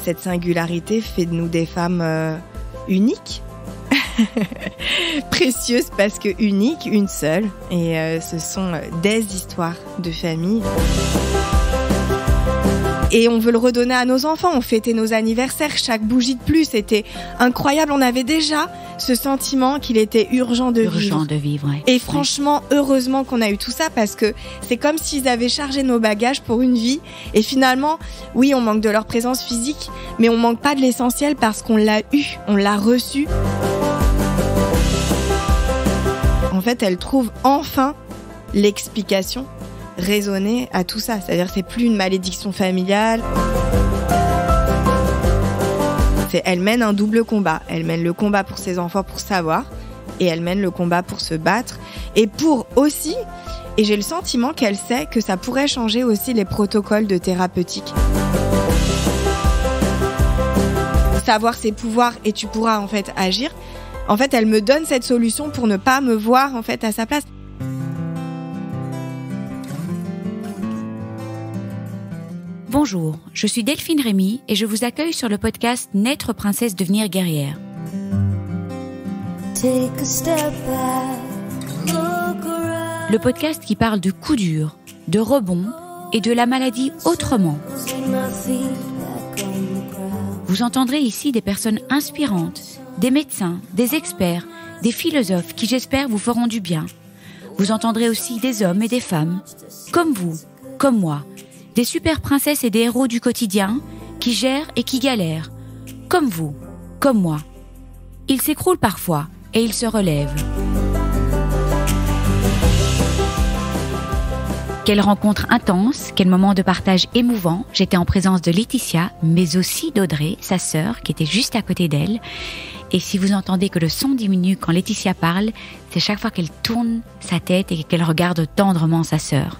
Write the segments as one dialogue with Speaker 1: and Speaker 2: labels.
Speaker 1: cette singularité fait de nous des femmes uniques. Précieuses parce que uniques, une seule. Et ce sont des histoires de famille. Et on veut le redonner à nos enfants. On fêtait nos anniversaires, chaque bougie de plus, c'était incroyable. On avait déjà ce sentiment qu'il était urgent de vivre.
Speaker 2: Ouais.
Speaker 1: Et franchement, heureusement qu'on a eu tout ça parce que c'est comme s'ils avaient chargé nos bagages pour une vie. Et finalement, oui, on manque de leur présence physique, mais on manque pas de l'essentiel parce qu'on l'a eu, on l'a reçu. En fait, elle trouve enfin l'explication raisonnée à tout ça. C'est-à-dire que c'est plus une malédiction familiale. Elle mène un double combat. Elle mène le combat pour ses enfants pour savoir et elle mène le combat pour se battre et pour aussi, et j'ai le sentiment qu'elle sait que ça pourrait changer aussi les protocoles de thérapeutique. Savoir ses pouvoirs et tu pourras en fait agir. En fait, elle me donne cette solution pour ne pas me voir en fait à sa place.
Speaker 2: Bonjour, je suis Delphine Rémy et je vous accueille sur le podcast Naître princesse, devenir guerrière. Le podcast qui parle de coups durs, de rebonds et de la maladie autrement. Vous entendrez ici des personnes inspirantes, des médecins, des experts, des philosophes qui j'espère vous feront du bien. Vous entendrez aussi des hommes et des femmes, comme vous, comme moi, des super princesses et des héros du quotidien qui gèrent et qui galèrent, comme vous, comme moi. Ils s'écroulent parfois et ils se relèvent. Quelle rencontre intense, quel moment de partage émouvant. J'étais en présence de Laetitia, mais aussi d'Audrey, sa sœur, qui était juste à côté d'elle. Et si vous entendez que le son diminue quand Laetitia parle, c'est chaque fois qu'elle tourne sa tête et qu'elle regarde tendrement sa sœur.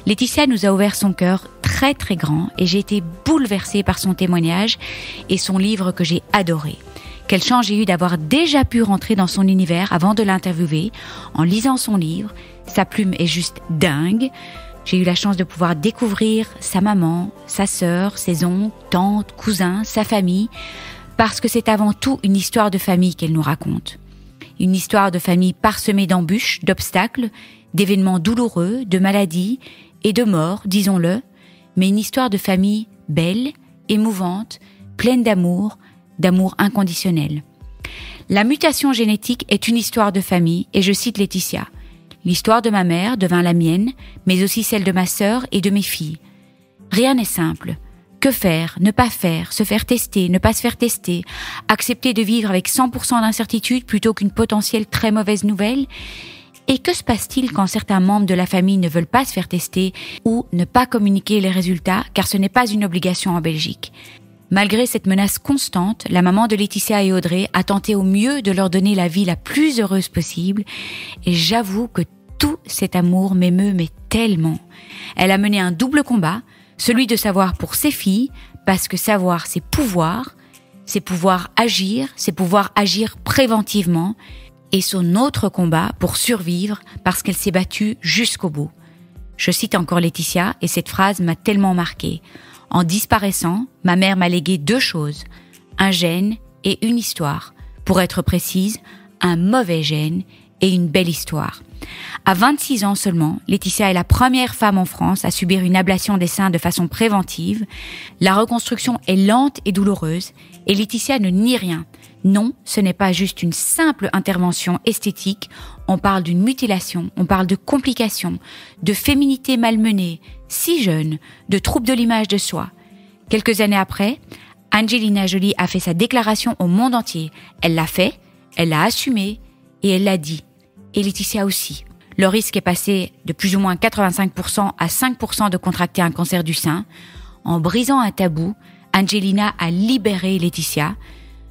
Speaker 2: Laetitia nous a ouvert son cœur très très grand et j'ai été bouleversée par son témoignage et son livre que j'ai adoré. Quelle chance j'ai eu d'avoir déjà pu rentrer dans son univers avant de l'interviewer en lisant son livre. Sa plume est juste dingue. J'ai eu la chance de pouvoir découvrir sa maman, sa sœur, ses oncles, tantes, cousins, sa famille, parce que c'est avant tout une histoire de famille qu'elle nous raconte. Une histoire de famille parsemée d'embûches, d'obstacles, d'événements douloureux, de maladies et de morts, disons-le, mais une histoire de famille belle, émouvante, pleine d'amour inconditionnel. La mutation génétique est une histoire de famille, et je cite Laetitia. L'histoire de ma mère devint la mienne, mais aussi celle de ma sœur et de mes filles. Rien n'est simple. Que faire, ne pas faire, se faire tester, ne pas se faire tester, accepter de vivre avec 100% d'incertitude plutôt qu'une potentielle très mauvaise nouvelle? Et que se passe-t-il quand certains membres de la famille ne veulent pas se faire tester ou ne pas communiquer les résultats car ce n'est pas une obligation en Belgique? Malgré cette menace constante, la maman de Laetitia et Audrey a tenté au mieux de leur donner la vie la plus heureuse possible et j'avoue que tout cet amour m'émeut mais tellement. Elle a mené un double combat, celui de savoir pour ses filles, parce que savoir c'est pouvoir agir préventivement, et son autre combat pour survivre parce qu'elle s'est battue jusqu'au bout. Je cite encore Laetitia et cette phrase m'a tellement marquée. En disparaissant, ma mère m'a légué 2 choses, un gène et une histoire. Pour être précise, un mauvais gène et une belle histoire. À 26 ans seulement, Laetitia est la première femme en France à subir une ablation des seins de façon préventive. La reconstruction est lente et douloureuse et Laetitia ne nie rien. Non, ce n'est pas juste une simple intervention esthétique. On parle d'une mutilation, on parle de complications, de féminité malmenée, si jeune, de troubles de l'image de soi. Quelques années après, Angelina Jolie a fait sa déclaration au monde entier. Elle l'a fait, elle l'a assumé et elle l'a dit. Et Laetitia aussi. Le risque est passé de plus ou moins 85% à 5% de contracter un cancer du sein. En brisant un tabou, Angelina a libéré Laetitia.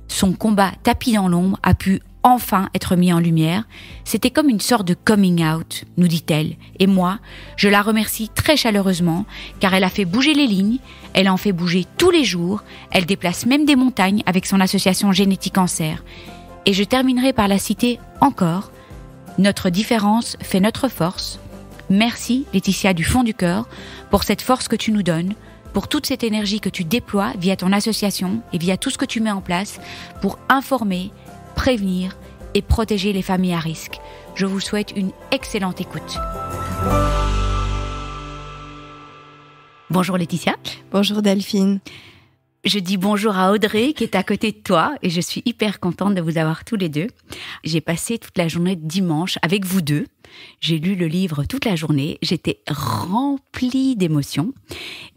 Speaker 2: Son combat tapis dans l'ombre a pu enfin être mis en lumière. C'était comme une sorte de coming out, nous dit-elle. Et moi, je la remercie très chaleureusement car elle a fait bouger les lignes, elle en fait bouger tous les jours, elle déplace même des montagnes avec son association Génétique Cancer. Et je terminerai par la citer encore. Notre différence fait notre force. Merci Laetitia du fond du cœur pour cette force que tu nous donnes, pour toute cette énergie que tu déploies via ton association et via tout ce que tu mets en place pour informer, prévenir et protéger les familles à risque. Je vous souhaite une excellente écoute. Bonjour Laetitia.
Speaker 1: Bonjour Delphine.
Speaker 2: Je dis bonjour à Audrey qui est à côté de toi et je suis hyper contente de vous avoir tous les deux. J'ai passé toute la journée de dimanche avec vous deux. J'ai lu le livre toute la journée. J'étais remplie d'émotions.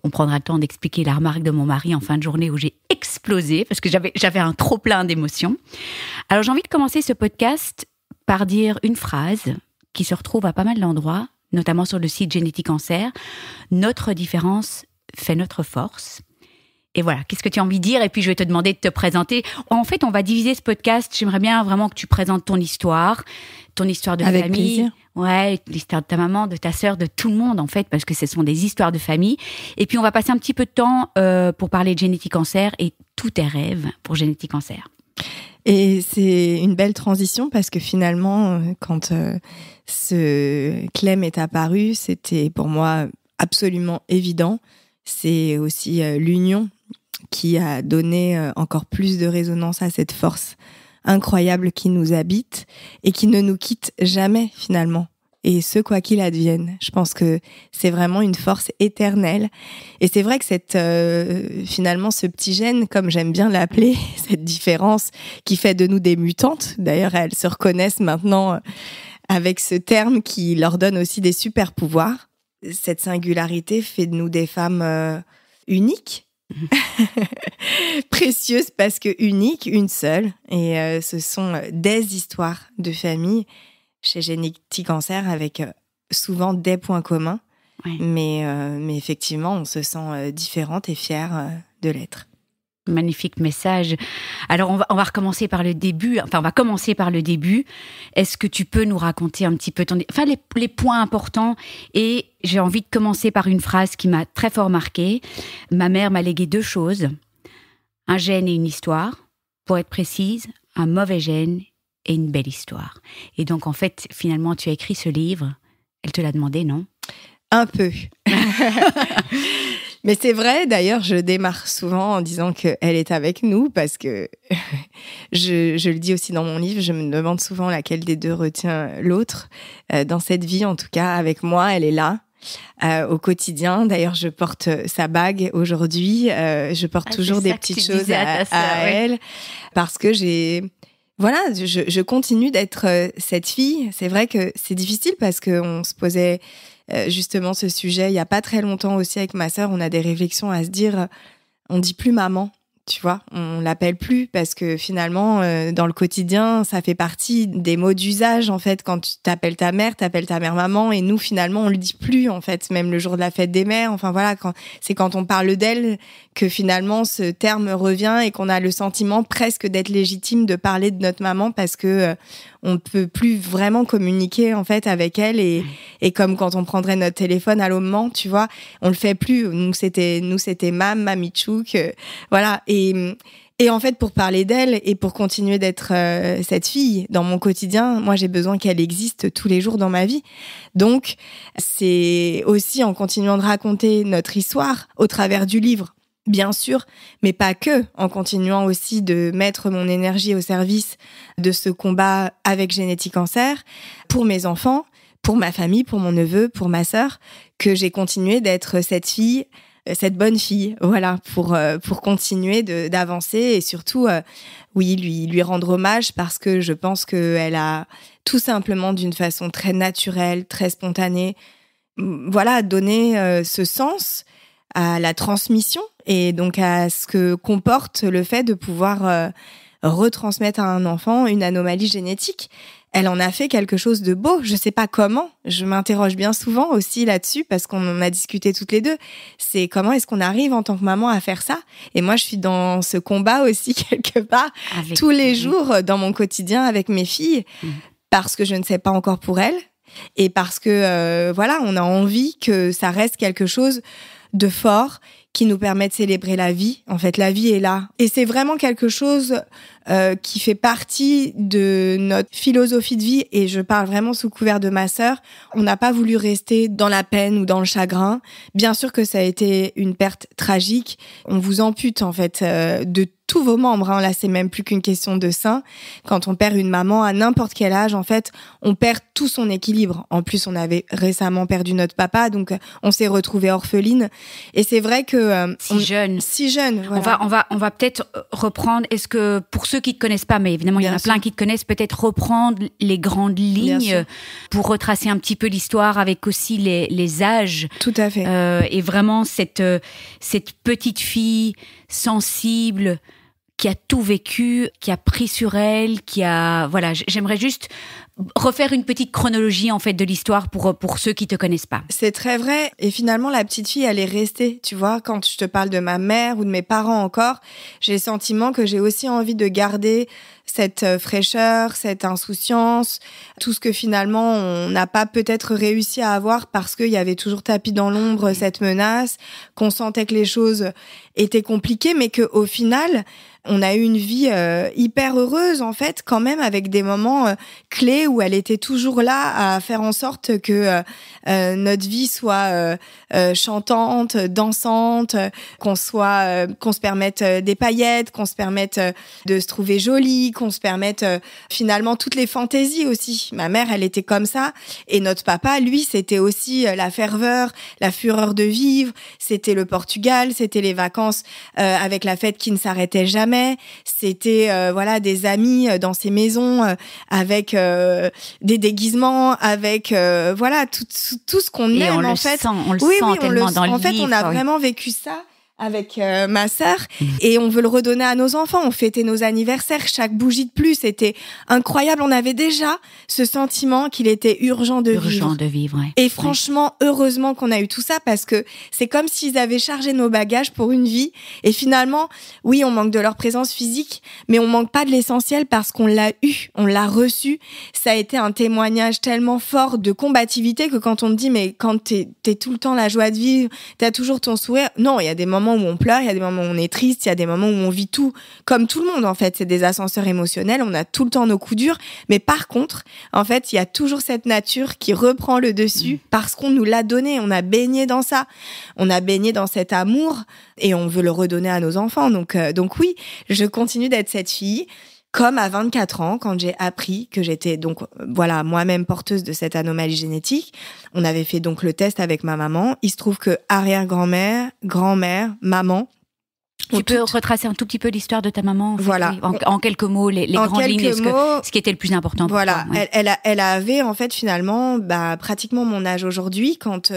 Speaker 2: On prendra le temps d'expliquer la remarque de mon mari en fin de journée où j'ai explosé parce que j'avais un trop plein d'émotions. Alors j'ai envie de commencer ce podcast par dire une phrase qui se retrouve à pas mal d'endroits, notamment sur le site Génétique Cancer. Notre différence fait notre force. Et voilà, qu'est-ce que tu as envie de dire ? Et puis, je vais te demander de te présenter. En fait, on va diviser ce podcast. J'aimerais bien vraiment que tu présentes ton histoire de
Speaker 1: Avec
Speaker 2: famille.
Speaker 1: Plaisir.
Speaker 2: Ouais, l'histoire de ta maman, de ta sœur, de tout le monde, en fait, parce que ce sont des histoires de famille. Et puis, on va passer un petit peu de temps pour parler de Génétique Cancer et tous tes rêves pour Génétique Cancer.
Speaker 1: Et c'est une belle transition parce que finalement, quand ce Clem est apparu, c'était pour moi absolument évident. C'est aussi l'union qui a donné encore plus de résonance à cette force incroyable qui nous habite et qui ne nous quitte jamais finalement. Et ce, quoi qu'il advienne. Je pense que c'est vraiment une force éternelle. Et c'est vrai que finalement, ce petit gène, comme j'aime bien l'appeler, cette différence qui fait de nous des mutantes. D'ailleurs, elles se reconnaissent maintenant avec ce terme qui leur donne aussi des super pouvoirs. Cette singularité fait de nous des femmes uniques. Précieuses parce que uniques, une seule. Et ce sont des histoires de famille chez Génétique Cancer avec souvent des points communs.
Speaker 2: Ouais.
Speaker 1: Mais effectivement, on se sent différente et fière de l'être.
Speaker 2: Magnifique message. Alors, on va recommencer par le début. Enfin, on va commencer par le début. Est-ce que tu peux nous raconter un petit peu les points importants? Et j'ai envie de commencer par une phrase qui m'a très fort marquée. Ma mère m'a légué 2 choses. Un gène et une histoire. Pour être précise, un mauvais gène et une belle histoire. Et donc, en fait, finalement, tu as écrit ce livre. Elle te l'a demandé, non?
Speaker 1: Un peu. Mais c'est vrai, d'ailleurs, je démarre souvent en disant qu'elle est avec nous parce que je le dis aussi dans mon livre, je me demande souvent laquelle des deux retient l'autre. Dans cette vie, en tout cas, avec moi, elle est là. Au quotidien. D'ailleurs, je porte sa bague aujourd'hui. Je porte toujours des petites choses à elle parce que je continue d'être cette fille. C'est vrai que c'est difficile parce qu'on se posait justement ce sujet il y a pas très longtemps aussi avec ma sœur. On a des réflexions à se dire, on dit plus maman, tu vois, on l'appelle plus parce que finalement dans le quotidien ça fait partie des mots d'usage en fait. Quand tu t'appelles ta mère maman, et nous finalement on le dit plus en fait, même le jour de la fête des mères. Enfin voilà, quand on parle d'elle que finalement ce terme revient et qu'on a le sentiment presque d'être légitime de parler de notre maman parce que on peut plus vraiment communiquer en fait avec elle et comme quand on prendrait notre téléphone à maman, tu vois, on le fait plus. Nous c'était Mamie Tchouk, voilà. Et en fait, pour parler d'elle et pour continuer d'être cette fille dans mon quotidien, moi j'ai besoin qu'elle existe tous les jours dans ma vie. Donc c'est aussi en continuant de raconter notre histoire au travers du livre. Bien sûr, mais pas que, en continuant aussi de mettre mon énergie au service de ce combat avec Génétique Cancer, pour mes enfants, pour ma famille, pour mon neveu, pour ma sœur, que j'ai continué d'être cette fille, cette bonne fille, voilà, pour continuer d'avancer et surtout, lui rendre hommage parce que je pense qu'elle a tout simplement d'une façon très naturelle, très spontanée, voilà, donné ce sens à la transmission et donc à ce que comporte le fait de pouvoir retransmettre à un enfant une anomalie génétique. Elle en a fait quelque chose de beau. Je sais pas comment. Je m'interroge bien souvent aussi là-dessus parce qu'on en a discuté toutes les deux. C'est comment est-ce qu'on arrive en tant que maman à faire ça? Et moi, je suis dans ce combat aussi quelque part tous les jours dans mon quotidien avec mes filles parce que je ne sais pas encore pour elles et parce que voilà, on a envie que ça reste quelque chose de fort qui nous permet de célébrer la vie. En fait, la vie est là. Et c'est vraiment quelque chose qui fait partie de notre philosophie de vie. Et je parle vraiment sous couvert de ma sœur. On n'a pas voulu rester dans la peine ou dans le chagrin. Bien sûr que ça a été une perte tragique. On vous ampute, en fait, de tous vos membres. Là, c'est même plus qu'une question de sein. Quand on perd une maman à n'importe quel âge, en fait, on perd tout son équilibre. En plus, on avait récemment perdu notre papa, donc on s'est retrouvée orpheline. Et c'est vrai que si jeune.
Speaker 2: Voilà. On va peut-être reprendre. Est-ce que pour ceux qui ne te connaissent pas, mais évidemment il y en a plein qui te connaissent, peut-être reprendre les grandes lignes pour retracer un petit peu l'histoire avec aussi les âges.
Speaker 1: Tout à fait.
Speaker 2: Et vraiment cette petite fille sensible qui a tout vécu, qui a pris sur elle, j'aimerais juste refaire une petite chronologie en fait de l'histoire pour ceux qui te connaissent pas.
Speaker 1: C'est très vrai, et finalement la petite fille elle est restée, tu vois, quand je te parle de ma mère ou de mes parents encore, j'ai le sentiment que j'ai aussi envie de garder cette fraîcheur, cette insouciance, tout ce que finalement on n'a pas peut-être réussi à avoir parce qu'il y avait toujours tapis dans l'ombre cette menace, qu'on sentait que les choses étaient compliquées, mais qu'au final on a eu une vie hyper heureuse en fait, quand même, avec des moments clés où elle était toujours là à faire en sorte que notre vie soit chantante, dansante, qu'on se permette des paillettes, qu'on se permette de se trouver jolie, qu'on se permette finalement toutes les fantaisies aussi. Ma mère, elle était comme ça, et notre papa, lui, c'était aussi la ferveur, la fureur de vivre. C'était le Portugal, c'était les vacances avec la fête qui ne s'arrêtait jamais. C'était des amis dans ces maisons avec des déguisements, avec tout ce qu'on aime en fait.
Speaker 2: On le sent tellement dans le livre.
Speaker 1: En fait, on a vraiment vécu ça avec ma sœur, et on veut le redonner à nos enfants. On fêtait nos anniversaires, chaque bougie de plus, c'était incroyable. On avait déjà ce sentiment qu'il était urgent de vivre.
Speaker 2: Ouais.
Speaker 1: Et franchement, heureusement qu'on a eu tout ça, parce que c'est comme s'ils avaient chargé nos bagages pour une vie. Et finalement, oui, on manque de leur présence physique, mais on manque pas de l'essentiel parce qu'on l'a eu, on l'a reçu. Ça a été un témoignage tellement fort de combativité que quand on te dit, mais quand t'es tout le temps la joie de vivre, t'as toujours ton sourire. Non, il y a des moments où on pleure, il y a des moments où on est triste, il y a des moments où on vit tout comme tout le monde en fait, c'est des ascenseurs émotionnels, on a tout le temps nos coups durs, mais par contre, en fait, il y a toujours cette nature qui reprend le dessus parce qu'on nous l'a donné, on a baigné dans ça, on a baigné dans cet amour et on veut le redonner à nos enfants, donc oui, je continue d'être cette fille. Comme à 24 ans, quand j'ai appris que j'étais moi-même porteuse de cette anomalie génétique, on avait fait donc le test avec ma maman. Il se trouve que arrière-grand-mère, grand-mère, maman.
Speaker 2: Tu peux retracer un tout petit peu l'histoire de ta maman,
Speaker 1: voilà.
Speaker 2: En quelques mots, les grandes lignes, ce qui était le plus important pour toi. Ouais.
Speaker 1: Elle avait en fait finalement pratiquement mon âge aujourd'hui quand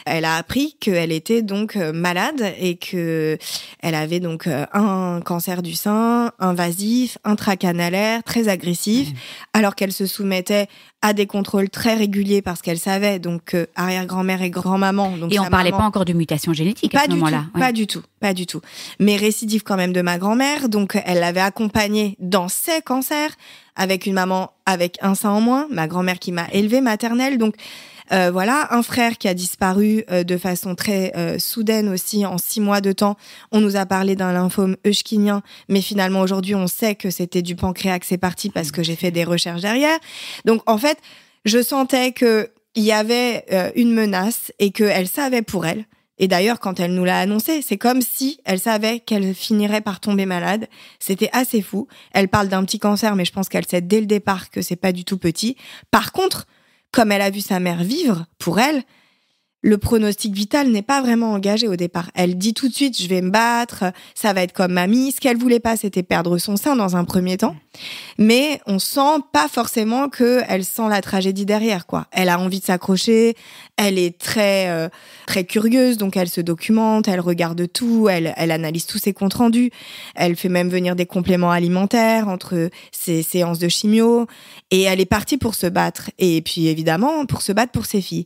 Speaker 1: elle a appris qu'elle était donc malade et que elle avait donc un cancer du sein invasif, intracanalaire, très agressif, alors qu'elle se soumettait à des contrôles très réguliers parce qu'elle savait donc arrière-grand-mère et grand-maman. Donc
Speaker 2: et on parlait pas encore de mutation génétique à ce moment-là.
Speaker 1: Pas du tout. Mais récidive quand même de ma grand-mère, donc elle l'avait accompagnée dans ses cancers avec une maman avec un sein en moins, ma grand-mère qui m'a élevée maternelle, donc un frère qui a disparu de façon très soudaine aussi en 6 mois de temps. On nous a parlé d'un lymphome hodgkinien, mais finalement aujourd'hui on sait que c'était du pancréas, c'est parti parce que j'ai fait des recherches derrière. Donc en fait, je sentais que il y avait une menace et qu'elle savait pour elle. Et d'ailleurs, quand elle nous l'a annoncé, c'est comme si elle savait qu'elle finirait par tomber malade. C'était assez fou. Elle parle d'un petit cancer, mais je pense qu'elle sait dès le départ que c'est pas du tout petit. Par contre, comme elle a vu sa mère vivre, pour elle, le pronostic vital n'est pas vraiment engagé au départ. Elle dit tout de suite, je vais me battre, ça va être comme mamie. Ce qu'elle voulait pas, c'était perdre son sein dans un premier temps. Mais on sent pas forcément qu'elle sent la tragédie derrière, quoi. Elle a envie de s'accrocher, elle est très curieuse, donc elle se documente, elle regarde tout, elle analyse tous ses comptes rendus. Elle fait même venir des compléments alimentaires entre ses séances de chimio. Et elle est partie pour se battre. Et puis évidemment, pour se battre pour ses filles.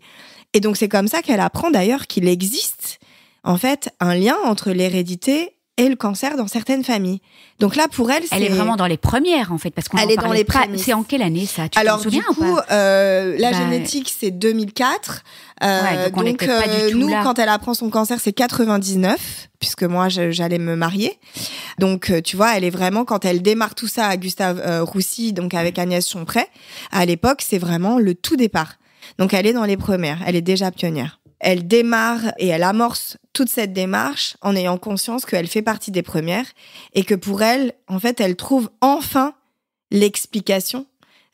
Speaker 1: Et donc, c'est comme ça qu'elle apprend d'ailleurs qu'il existe, en fait, un lien entre l'hérédité et le cancer dans certaines familles. Donc là, pour elle,
Speaker 2: elle est vraiment dans les premières, en fait, parce qu'on
Speaker 1: elle est dans les premières.
Speaker 2: C'est en quelle année, ça? Tu
Speaker 1: Alors,
Speaker 2: t'en souviens
Speaker 1: du coup, la génétique, c'est 2004.
Speaker 2: Donc on n'était pas du tout
Speaker 1: nous,
Speaker 2: là.
Speaker 1: Quand elle apprend son cancer, c'est 99, puisque moi, j'allais me marier. Donc, tu vois, elle est vraiment, quand elle démarre tout ça à Gustave Roussy, donc avec Agnès Chompret, à l'époque, c'est vraiment le tout départ. Donc, elle est dans les premières. Elle est déjà pionnière. Elle démarre et elle amorce toute cette démarche en ayant conscience qu'elle fait partie des premières et que pour elle, en fait, elle trouve enfin l'explication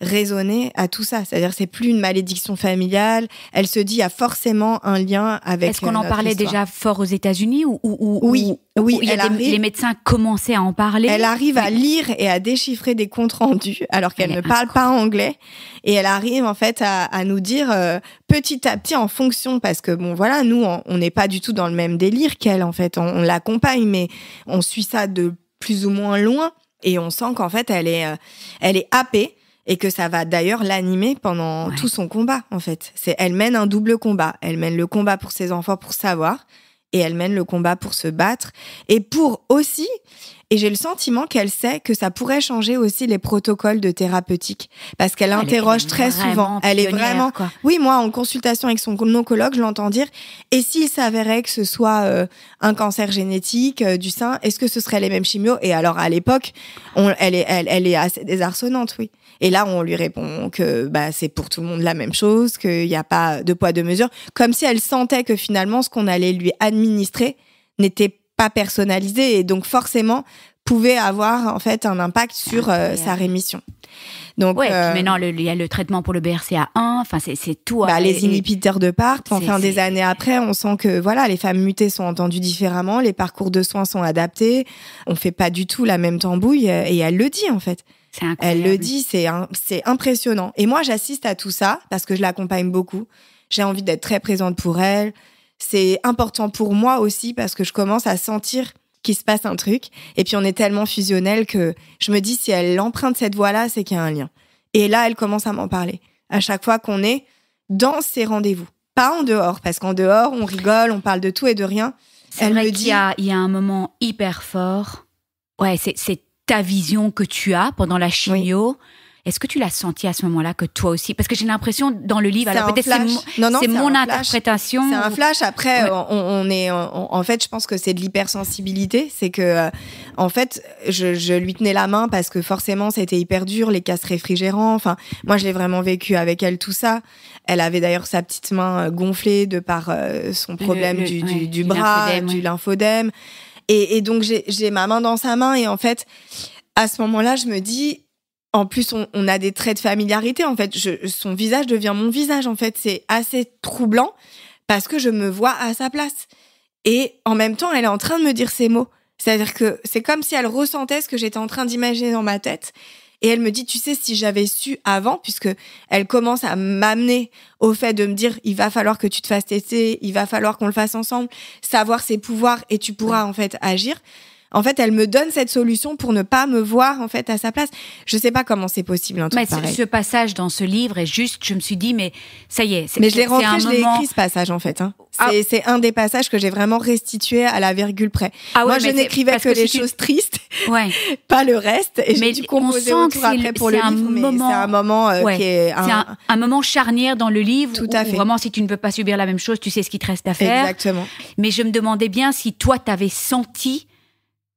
Speaker 1: raisonnée à tout ça. C'est-à-dire, c'est plus une malédiction familiale. Elle se dit, il y a forcément un lien avec.
Speaker 2: Est-ce qu'on en parlait
Speaker 1: histoire.
Speaker 2: déjà fort aux États-Unis ou
Speaker 1: Oui,
Speaker 2: les médecins commençaient à en parler?
Speaker 1: Elle arrive à lire et à déchiffrer des comptes rendus alors qu'elle ne parle pas anglais. Et elle arrive en fait à nous dire petit à petit en fonction, parce que bon voilà, nous on n'est pas du tout dans le même délire qu'elle en fait. On l'accompagne, mais on suit ça de plus ou moins loin et on sent qu'en fait elle est happée. Et que ça va d'ailleurs l'animer pendant tout son combat, en fait. Elle mène un double combat. Elle mène le combat pour ses enfants, pour savoir, et elle mène le combat pour se battre. Et pour aussi, et j'ai le sentiment qu'elle sait que ça pourrait changer aussi les protocoles de thérapeutique. Parce qu'elle interroge très souvent. Elle est vraiment...
Speaker 2: quoi.
Speaker 1: Oui, moi, en consultation avec son oncologue, je l'entends dire, et s'il s'avérait que ce soit un cancer génétique du sein, est-ce que ce serait les mêmes chimios? Et alors, à l'époque, elle est assez désarçonnante, oui. Et là, on lui répond que c'est pour tout le monde la même chose, qu'il n'y a pas de poids, de mesure. Comme si elle sentait que finalement, ce qu'on allait lui administrer n'était pas personnalisé et donc forcément pouvait avoir en fait un impact sur sa rémission. Donc,
Speaker 2: puis maintenant, il y a le traitement pour le BRCA1, enfin, c'est tout.
Speaker 1: Les inhibiteurs de PARP, des années après, on sent que voilà, les femmes mutées sont entendues différemment, les parcours de soins sont adaptés, on fait pas du tout la même tambouille et elle le dit en fait.
Speaker 2: C'est incroyable.
Speaker 1: Elle le dit, c'est impressionnant. Et moi, j'assiste à tout ça parce que je l'accompagne beaucoup. J'ai envie d'être très présente pour elle. C'est important pour moi aussi parce que je commence à sentir qu'il se passe un truc. Et puis, on est tellement fusionnels que je me dis, si elle emprunte cette voie-là, c'est qu'il y a un lien. Et là, elle commence à m'en parler. À chaque fois qu'on est dans ces rendez-vous. Pas en dehors, parce qu'en dehors, on rigole, on parle de tout et de rien.
Speaker 2: C'est vrai qu'il y a un moment hyper fort. Ouais, c'est ta vision que tu as pendant la chimio. Oui. Est-ce que tu l'as senti à ce moment-là que toi aussi? Parce que j'ai l'impression dans le livre, alors peut-être c'est mon interprétation.
Speaker 1: C'est un flash. Après, en fait, je pense que c'est de l'hypersensibilité. C'est que, en fait, je lui tenais la main parce que forcément, c'était hyper dur, les casques réfrigérants. Enfin, moi, je l'ai vraiment vécu avec elle, tout ça. Elle avait d'ailleurs sa petite main gonflée de par son problème du bras, du lymphodème. Et donc, j'ai ma main dans sa main. Et en fait, à ce moment-là, je me dis... En plus, on a des traits de familiarité. En fait, son visage devient mon visage. En fait, c'est assez troublant parce que je me vois à sa place. Et en même temps, elle est en train de me dire ces mots. C'est-à-dire que c'est comme si elle ressentait ce que j'étais en train d'imaginer dans ma tête. Et elle me dit, tu sais, si j'avais su avant, puisque elle commence à m'amener au fait de me dire, il va falloir que tu te fasses tester, il va falloir qu'on le fasse ensemble, savoir ses pouvoirs et tu pourras en fait agir. En fait, elle me donne cette solution pour ne pas me voir en fait à sa place. Je sais pas comment c'est possible un truc pareil.
Speaker 2: Ce passage dans ce livre est juste, je me suis dit mais ça y est.
Speaker 1: Mais je l'ai rentré, je l'ai écrit ce passage en fait. Hein. C'est un des passages que j'ai vraiment restitué à la virgule près. Moi, je n'écrivais que les choses tristes, pas le reste. Et j'ai dû composer autour après pour le livre, mais c'est un moment qui est
Speaker 2: un moment charnière dans le livre.
Speaker 1: Tout à fait.
Speaker 2: Où vraiment, si tu ne veux pas subir la même chose, tu sais ce qu'il te reste à faire.
Speaker 1: Exactement.
Speaker 2: Mais je me demandais bien si toi, t'avais senti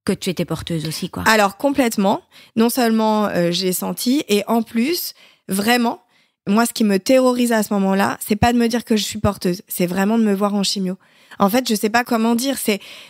Speaker 2: que tu étais porteuse aussi, quoi.
Speaker 1: Alors, complètement. Non seulement j'ai senti, et en plus, vraiment, moi, ce qui me terrorise à ce moment-là, c'est pas de me dire que je suis porteuse, c'est vraiment de me voir en chimio. En fait, je sais pas comment dire,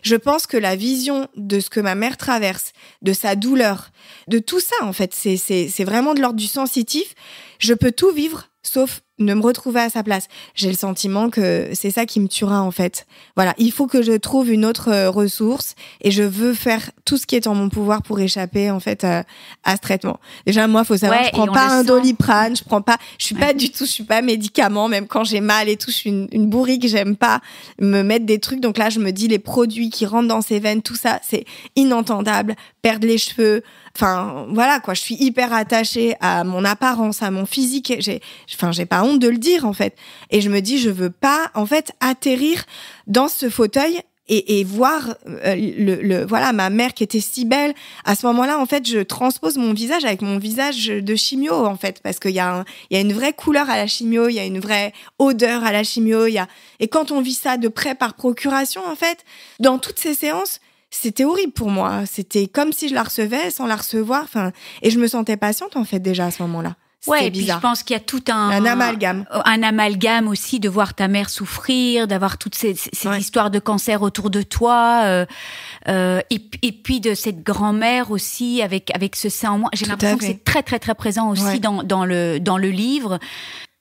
Speaker 1: je pense que la vision de ce que ma mère traverse, de sa douleur, de tout ça, en fait, c'est vraiment de l'ordre du sensitif. Je peux tout vivre, sauf de me retrouver à sa place. J'ai le sentiment que c'est ça qui me tuera, en fait. Voilà, il faut que je trouve une autre ressource et je veux faire tout ce qui est en mon pouvoir pour échapper, en fait, à ce traitement. Déjà, moi, faut savoir, je prends pas un Doliprane, je suis pas du tout, je suis pas médicament, même quand j'ai mal et tout, je suis une bourrique, j'aime pas me mettre des trucs. Donc là, je me dis, les produits qui rentrent dans ses veines, tout ça, c'est inentendable. Perdre les cheveux, enfin, voilà, quoi. Je suis hyper attachée à mon apparence, à mon physique. J'ai pas honte de le dire, en fait. Et je me dis, je veux pas, en fait, atterrir dans ce fauteuil et voir voilà, ma mère qui était si belle. À ce moment-là, en fait, je transpose mon visage avec mon visage de chimio, en fait, parce qu'il y a une vraie couleur à la chimio, il y a une vraie odeur à la chimio, et quand on vit ça de près par procuration, en fait, dans toutes ces séances, c'était horrible pour moi. C'était comme si je la recevais sans la recevoir, et je me sentais patiente, en fait, déjà à ce moment-là.
Speaker 2: Ouais, et puis je pense qu'il y a tout un
Speaker 1: amalgame.
Speaker 2: Un amalgame aussi de voir ta mère souffrir, d'avoir toutes ces histoires de cancer autour de toi, et puis de cette grand-mère aussi avec ce sein en moins. J'ai l'impression que c'est très très très présent aussi dans le livre.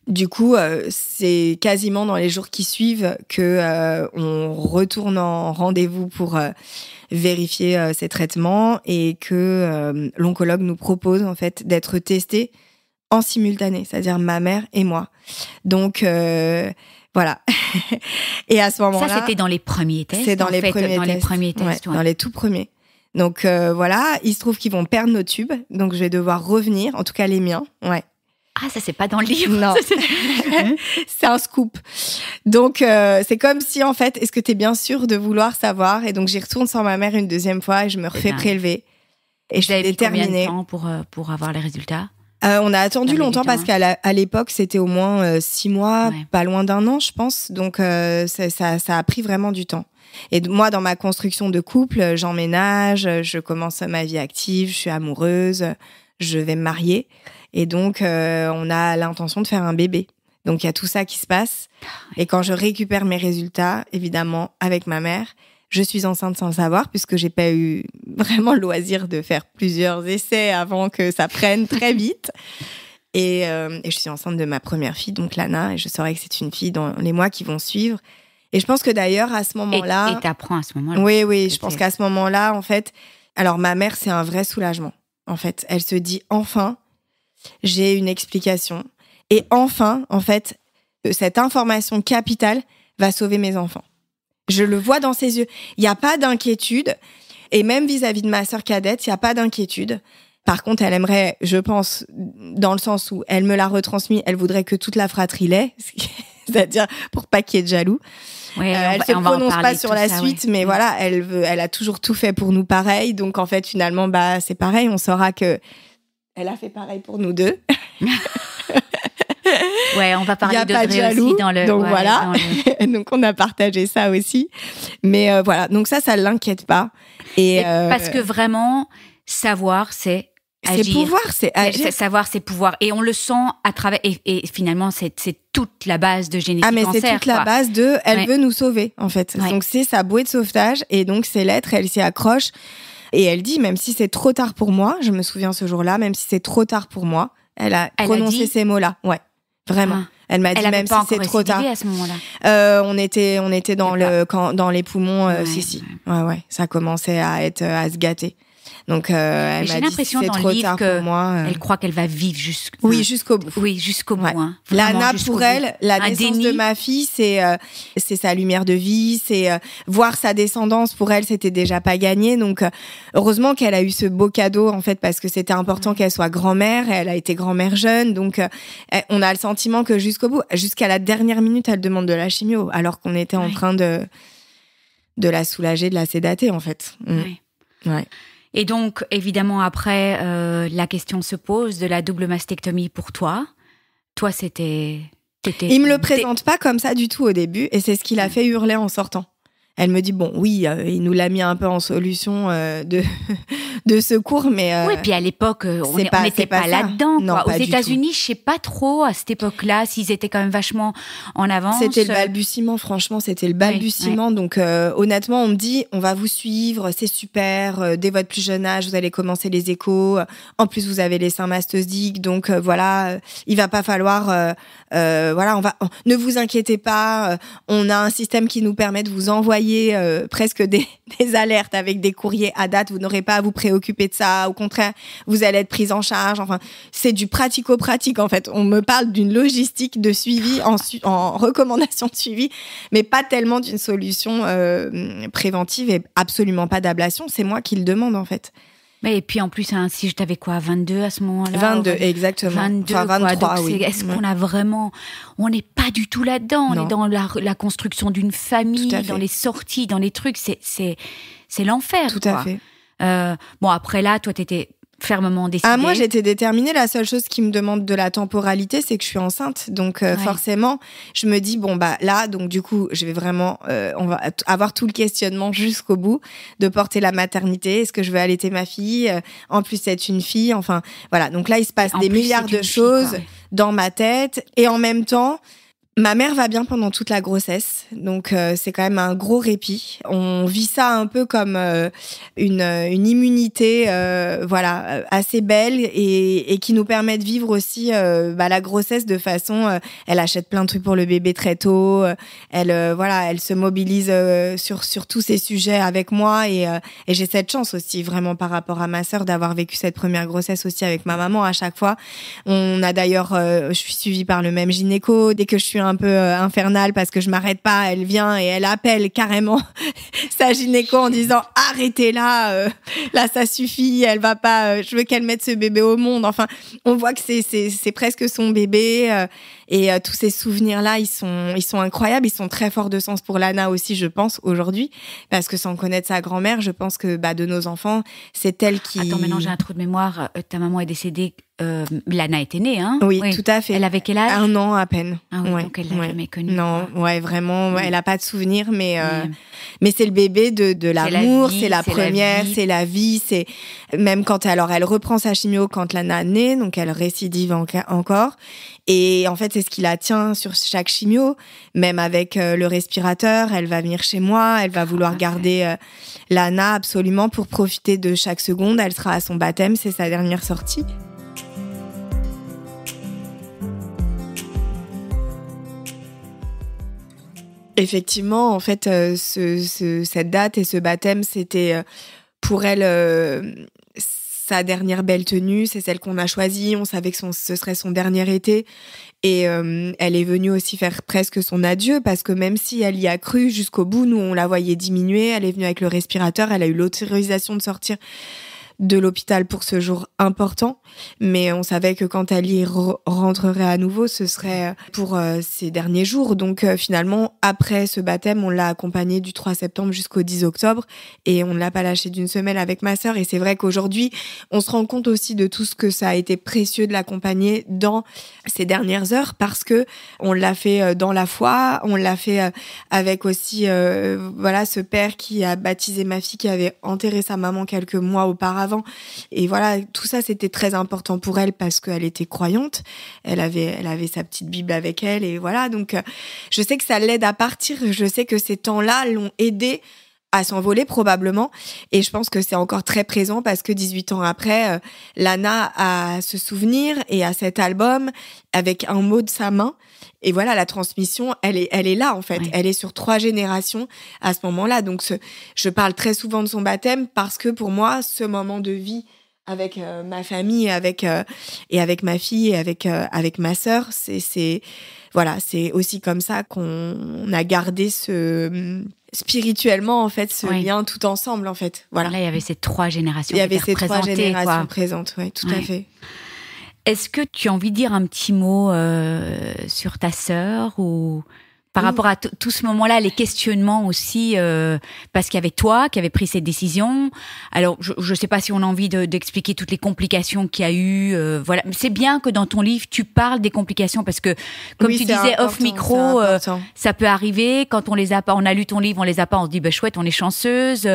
Speaker 1: Du coup, c'est quasiment dans les jours qui suivent que on retourne en rendez-vous pour vérifier ces traitements et que l'oncologue nous propose en fait d'être testés en simultané, c'est-à-dire ma mère et moi. Donc voilà. Et à ce moment-là,
Speaker 2: ça c'était dans les premiers tests.
Speaker 1: C'est dans les premiers tests, dans les tout premiers. Donc voilà, il se trouve qu'ils vont perdre nos tubes, donc je vais devoir revenir, en tout cas les miens. Ouais.
Speaker 2: Ah, ça c'est pas dans le livre.
Speaker 1: Non, c'est un scoop. Donc c'est comme si en fait, est-ce que t'es bien sûr de vouloir savoir ? Et donc j'y retourne sans ma mère une deuxième fois et je me refais prélever. Et je suis déterminée.
Speaker 2: Combien de temps pour avoir les résultats ?
Speaker 1: On a attendu longtemps parce qu'à l'époque, c'était au moins 6 mois, pas loin d'1 an, je pense. Donc, ça a pris vraiment du temps. Et moi, dans ma construction de couple, j'emménage, je commence ma vie active, je suis amoureuse, je vais me marier. Et donc, on a l'intention de faire un bébé. Donc, il y a tout ça qui se passe. Et quand je récupère mes résultats, évidemment, avec ma mère, je suis enceinte sans le savoir puisque j'ai pas eu vraiment le loisir de faire plusieurs essais avant que ça prenne très vite. Et je suis enceinte de ma première fille, donc Lana, et je saurai que c'est une fille dans les mois qui vont suivre. Et je pense que d'ailleurs, à ce moment-là...
Speaker 2: Et t'apprends à ce moment-là.
Speaker 1: Oui, je pense qu'à ce moment-là, en fait... Alors, ma mère, c'est un vrai soulagement, en fait. Elle se dit, enfin, j'ai une explication. Et enfin, en fait, cette information capitale va sauver mes enfants. Je le vois dans ses yeux. Il n'y a pas d'inquiétude. Et même vis-à-vis de ma sœur cadette, il n'y a pas d'inquiétude. Par contre, elle aimerait, je pense, dans le sens où elle me l'a retransmis, elle voudrait que toute la fratrie l'ait. C'est-à-dire pour pas qu'il y ait de jaloux.
Speaker 2: Ouais,
Speaker 1: elle se prononce pas sur la suite, mais voilà, elle a toujours tout fait pour nous pareil. Donc, en fait, finalement, c'est pareil. On saura que elle a fait pareil pour nous deux.
Speaker 2: Ouais, on va parler
Speaker 1: d'Audrey aussi dans le... Donc voilà, donc on a partagé ça aussi. Mais voilà, donc ça l'inquiète pas. Et
Speaker 2: parce que vraiment, savoir, c'est agir.
Speaker 1: C'est pouvoir, c'est agir.
Speaker 2: C'est savoir, c'est pouvoir. Et on le sent à travers... Et finalement, c'est toute la base de Génétique Cancer.
Speaker 1: Ah, mais c'est toute la base de... Elle veut nous sauver, en fait. Ouais. Donc c'est sa bouée de sauvetage. Et donc ces lettres, elle s'y accroche. Et elle dit, même si c'est trop tard pour moi, je me souviens ce jour-là, même si c'est trop tard pour moi, elle a prononcé ces mots-là. Ouais. Vraiment. Elle m'a dit même si c'est trop tard.
Speaker 2: À ce moment-là.
Speaker 1: On était dans les poumons. Si. Ouais. Ça commençait à se gâter. Donc elle m'a dit c'est trop tard pour moi.
Speaker 2: Elle croit qu'elle va vivre jusqu'au bout. Oui, jusqu'au bout. Hein.
Speaker 1: Lana, pour elle, la naissance de ma fille, c'est sa lumière de vie, c'est voir sa descendance. Pour elle, c'était déjà pas gagné. Donc heureusement qu'elle a eu ce beau cadeau en fait parce que c'était important qu'elle soit grand-mère. Elle a été grand-mère jeune, donc on a le sentiment que jusqu'au bout, jusqu'à la dernière minute, elle demande de la chimio, alors qu'on était en train de la soulager, de la sédater en fait. Ouais.
Speaker 2: Et donc, évidemment, après, la question se pose de la double mastectomie pour toi. Toi, il
Speaker 1: me le présente pas comme ça du tout au début, et c'est ce qui l'a fait hurler en sortant. Elle me dit, bon, oui, il nous l'a mis un peu en solution de secours, mais...
Speaker 2: oui, puis à l'époque, on n'était pas là-dedans.
Speaker 1: Non,
Speaker 2: Aux États-Unis, je sais pas trop, à cette époque-là, s'ils étaient quand même vachement en avance.
Speaker 1: C'était le balbutiement, franchement, c'était le balbutiement. Oui. Donc, honnêtement, on me dit, on va vous suivre, c'est super, dès votre plus jeune âge, vous allez commencer les échos. En plus, vous avez les seins mastodiques, donc voilà, il va pas falloir... ne vous inquiétez pas, on a un système qui nous permet de vous envoyer presque des alertes avec des courriers à date, vous n'aurez pas à vous préoccuper de ça, au contraire, vous allez être prise en charge. Enfin, c'est du pratico-pratique en fait. On me parle d'une logistique de suivi en recommandation de suivi, mais pas tellement d'une solution préventive et absolument pas d'ablation. C'est moi qui le demande en fait.
Speaker 2: Mais et puis en plus, si je t'avais 22 à ce moment-là.
Speaker 1: 22, exactement.
Speaker 2: 22,
Speaker 1: enfin 23,
Speaker 2: donc,
Speaker 1: oui.
Speaker 2: Est-ce qu'on a vraiment... On n'est pas du tout là-dedans.
Speaker 1: Non.
Speaker 2: On est dans la construction d'une famille,
Speaker 1: Tout à fait.
Speaker 2: dans les sorties, dans les trucs. C'est l'enfer.
Speaker 1: Tout
Speaker 2: quoi.
Speaker 1: à fait.
Speaker 2: Bon, après là, toi, t'étais fermement décidée.
Speaker 1: Moi, j'étais déterminée. La seule chose qui me demande de la temporalité, c'est que je suis enceinte. Donc, forcément, je me dis, là, donc du coup, je vais vraiment... on va avoir tout le questionnement jusqu'au bout de porter la maternité. Est-ce que je veux allaiter ma fille ? En plus, c'est une fille. Enfin, voilà. Donc là, il se passe des milliards de choses dans ma tête. Et en même temps... Ma mère va bien pendant toute la grossesse, donc c'est quand même un gros répit. On vit ça un peu comme une immunité, assez belle et qui nous permet de vivre aussi la grossesse de façon. Elle achète plein de trucs pour le bébé très tôt. Elle se mobilise sur tous ces sujets avec moi et j'ai cette chance aussi vraiment par rapport à ma sœur d'avoir vécu cette première grossesse aussi avec ma maman à chaque fois. On a d'ailleurs, je suis suivie par le même gynéco. Dès que je suis un peu infernale parce que je m'arrête pas, elle vient et elle appelle carrément sa gynéco en disant arrêtez là, là ça suffit, elle va pas, je veux qu'elle mette ce bébé au monde. Enfin, on voit que c'est presque son bébé et tous ces souvenirs là, ils sont incroyables, ils sont très forts de sens pour Lana aussi, je pense aujourd'hui, parce que sans connaître sa grand-mère, je pense que de nos enfants, c'est elle qui.
Speaker 2: Attends, maintenant j'ai un trou de mémoire. Ta maman est décédée. Lana était née, hein ?
Speaker 1: Oui, tout à fait.
Speaker 2: Elle avait quel âge ?
Speaker 1: 1 an à peine.
Speaker 2: Ah oui, donc elle l'a jamais connue.
Speaker 1: Non, vraiment, elle a pas de souvenirs, mais c'est le bébé de l'amour, c'est la première, c'est la vie, c'est même quand elle reprend sa chimio quand Lana naît, donc elle récidive encore. Et en fait, c'est ce qui la tient sur chaque chimio, même avec le respirateur. Elle va venir chez moi, elle va vouloir garder Lana absolument pour profiter de chaque seconde. Elle sera à son baptême, c'est sa dernière sortie. Effectivement, en fait, cette date et ce baptême, c'était pour elle sa dernière belle tenue. C'est celle qu'on a choisie. On savait que ce serait son dernier été. Et elle est venue aussi faire presque son adieu parce que même si elle y a cru jusqu'au bout, nous, on la voyait diminuer. Elle est venue avec le respirateur. Elle a eu l'autorisation de sortir de l'hôpital pour ce jour important, mais on savait que quand elle y rentrerait à nouveau, ce serait pour ses derniers jours. Donc finalement, après ce baptême, on l'a accompagnée du 3 septembre jusqu'au 10 octobre et on ne l'a pas lâchée d'une semelle avec ma sœur. Et c'est vrai qu'aujourd'hui, on se rend compte aussi de tout ce que ça a été précieux de l'accompagner dans ces dernières heures parce que on l'a fait dans la foi, on l'a fait avec aussi ce père qui a baptisé ma fille, qui avait enterré sa maman quelques mois auparavant. Et voilà, tout ça, c'était très important pour elle parce qu'elle était croyante. Elle avait sa petite Bible avec elle et voilà. Donc, je sais que ça l'aide à partir. Je sais que ces temps-là l'ont aidée à s'envoler probablement. Et je pense que c'est encore très présent parce que 18 ans après, Lana a ce souvenir et a cet album avec un mot de sa main. Et voilà, la transmission, elle est là, en fait. Oui. Elle est sur 3 générations à ce moment-là. Donc, je parle très souvent de son baptême parce que pour moi, ce moment de vie avec ma famille et avec ma fille et avec ma sœur, c'est aussi comme ça qu'on a gardé spirituellement, en fait, ce lien tout ensemble, en fait. Voilà.
Speaker 2: Là, il y avait ces 3 générations.
Speaker 1: Il y avait ces 3 générations présentes, oui, tout à fait.
Speaker 2: Est-ce que tu as envie de dire un petit mot sur ta sœur ou par rapport à tout ce moment-là, les questionnements aussi, parce qu'il y avait toi qui avais pris cette décision. Alors, je ne sais pas si on a envie d'expliquer toutes les complications qu'il y a eu. Voilà, c'est bien que dans ton livre tu parles des complications parce que, comme tu disais off micro, ça peut arriver quand on les a pas. On a lu ton livre, on les a pas, on se dit chouette, on est chanceuse.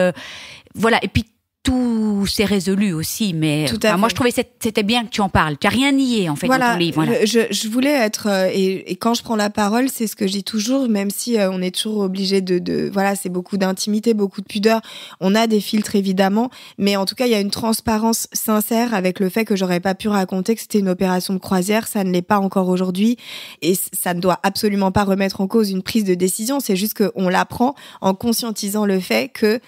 Speaker 2: Voilà, et puis tout s'est résolu aussi, mais moi je trouvais que c'était bien que tu en parles. Tu n'as rien nié en fait dans ton livre. Voilà.
Speaker 1: Je voulais être et quand je prends la parole, c'est ce que je dis toujours, même si on est toujours obligé de voilà, c'est beaucoup d'intimité, beaucoup de pudeur. On a des filtres évidemment, mais en tout cas il y a une transparence sincère avec le fait que j'aurais pas pu raconter que c'était une opération de croisière. Ça ne l'est pas encore aujourd'hui et ça ne doit absolument pas remettre en cause une prise de décision. C'est juste qu'on l'apprend en conscientisant le fait que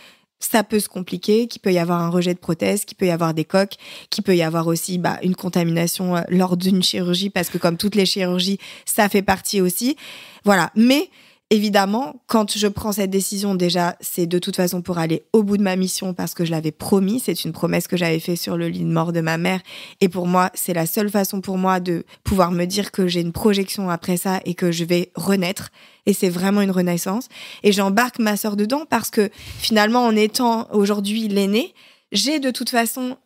Speaker 1: ça peut se compliquer, qu'il peut y avoir un rejet de prothèse, qu'il peut y avoir des coques, qu'il peut y avoir aussi une contamination lors d'une chirurgie, parce que comme toutes les chirurgies, ça fait partie aussi. Voilà. Mais évidemment, quand je prends cette décision, déjà, c'est de toute façon pour aller au bout de ma mission parce que je l'avais promis. C'est une promesse que j'avais faite sur le lit de mort de ma mère. Et pour moi, c'est la seule façon pour moi de pouvoir me dire que j'ai une projection après ça et que je vais renaître. Et c'est vraiment une renaissance. Et j'embarque ma sœur dedans parce que finalement, en étant aujourd'hui l'aînée, j'ai de toute façon...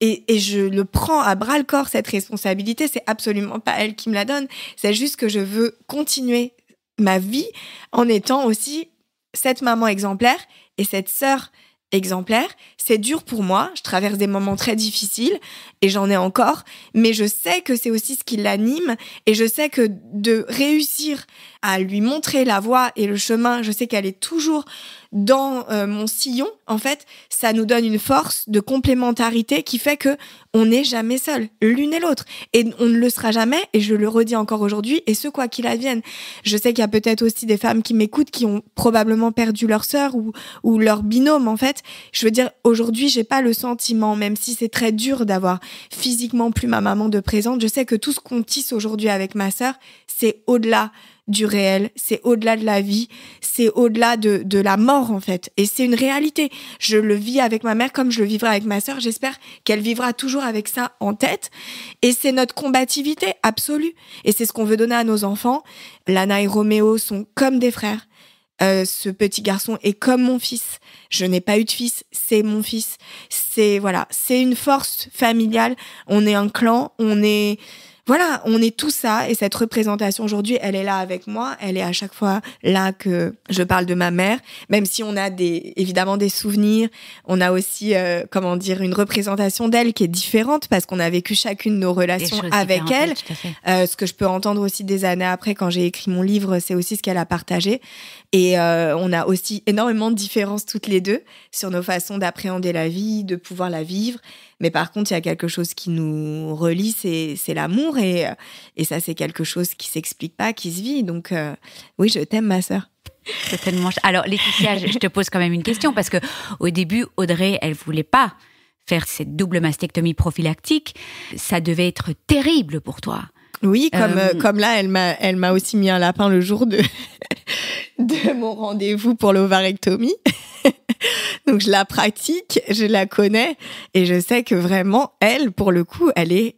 Speaker 1: Et je le prends à bras-le-corps, cette responsabilité. C'est absolument pas elle qui me la donne. C'est juste que je veux continuer ma vie en étant aussi cette maman exemplaire et cette sœur exemplaire. C'est dur pour moi. Je traverse des moments très difficiles et j'en ai encore. Mais je sais que c'est aussi ce qui l'anime et je sais que de réussir à lui montrer la voie et le chemin, je sais qu'elle est toujours dans mon sillon. En fait, ça nous donne une force de complémentarité qui fait que on n'est jamais seul, l'une et l'autre. Et on ne le sera jamais, et je le redis encore aujourd'hui, et ce, quoi qu'il advienne. Je sais qu'il y a peut-être aussi des femmes qui m'écoutent qui ont probablement perdu leur sœur ou leur binôme, en fait. Je veux dire, aujourd'hui, j'ai pas le sentiment, même si c'est très dur d'avoir physiquement plus ma maman de présente, je sais que tout ce qu'on tisse aujourd'hui avec ma sœur, c'est au-delà du réel, c'est au-delà de la vie, c'est au-delà de la mort, en fait. Et c'est une réalité. Je le vis avec ma mère comme je le vivrai avec ma sœur. J'espère qu'elle vivra toujours avec ça en tête. Et c'est notre combativité absolue. Et c'est ce qu'on veut donner à nos enfants. Lana et Roméo sont comme des frères. Ce petit garçon est comme mon fils. Je n'ai pas eu de fils, c'est mon fils. C'est une force familiale. On est un clan, on est tout ça, et cette représentation aujourd'hui, elle est là avec moi, elle est à chaque fois là que je parle de ma mère, même si on a évidemment des souvenirs, on a aussi, une représentation d'elle qui est différente parce qu'on a vécu chacune nos relations avec elle. Ce que je peux entendre aussi des années après quand j'ai écrit mon livre, c'est aussi ce qu'elle a partagé. Et on a aussi énormément de différences toutes les deux sur nos façons d'appréhender la vie, de pouvoir la vivre. Mais par contre, il y a quelque chose qui nous relie, c'est l'amour. Et ça, c'est quelque chose qui s'explique pas, qui se vit. Donc, oui, je t'aime, ma sœur.
Speaker 2: Totalement. Alors, Laetitia, je te pose quand même une question parce que au début, Audrey, elle voulait pas faire cette double mastectomie prophylactique. Ça devait être terrible pour toi.
Speaker 1: Oui, comme là, elle m'a aussi mis un lapin le jour de mon rendez-vous pour l'ovarectomie. Donc, je la pratique, je la connais et je sais que vraiment, elle, pour le coup, elle est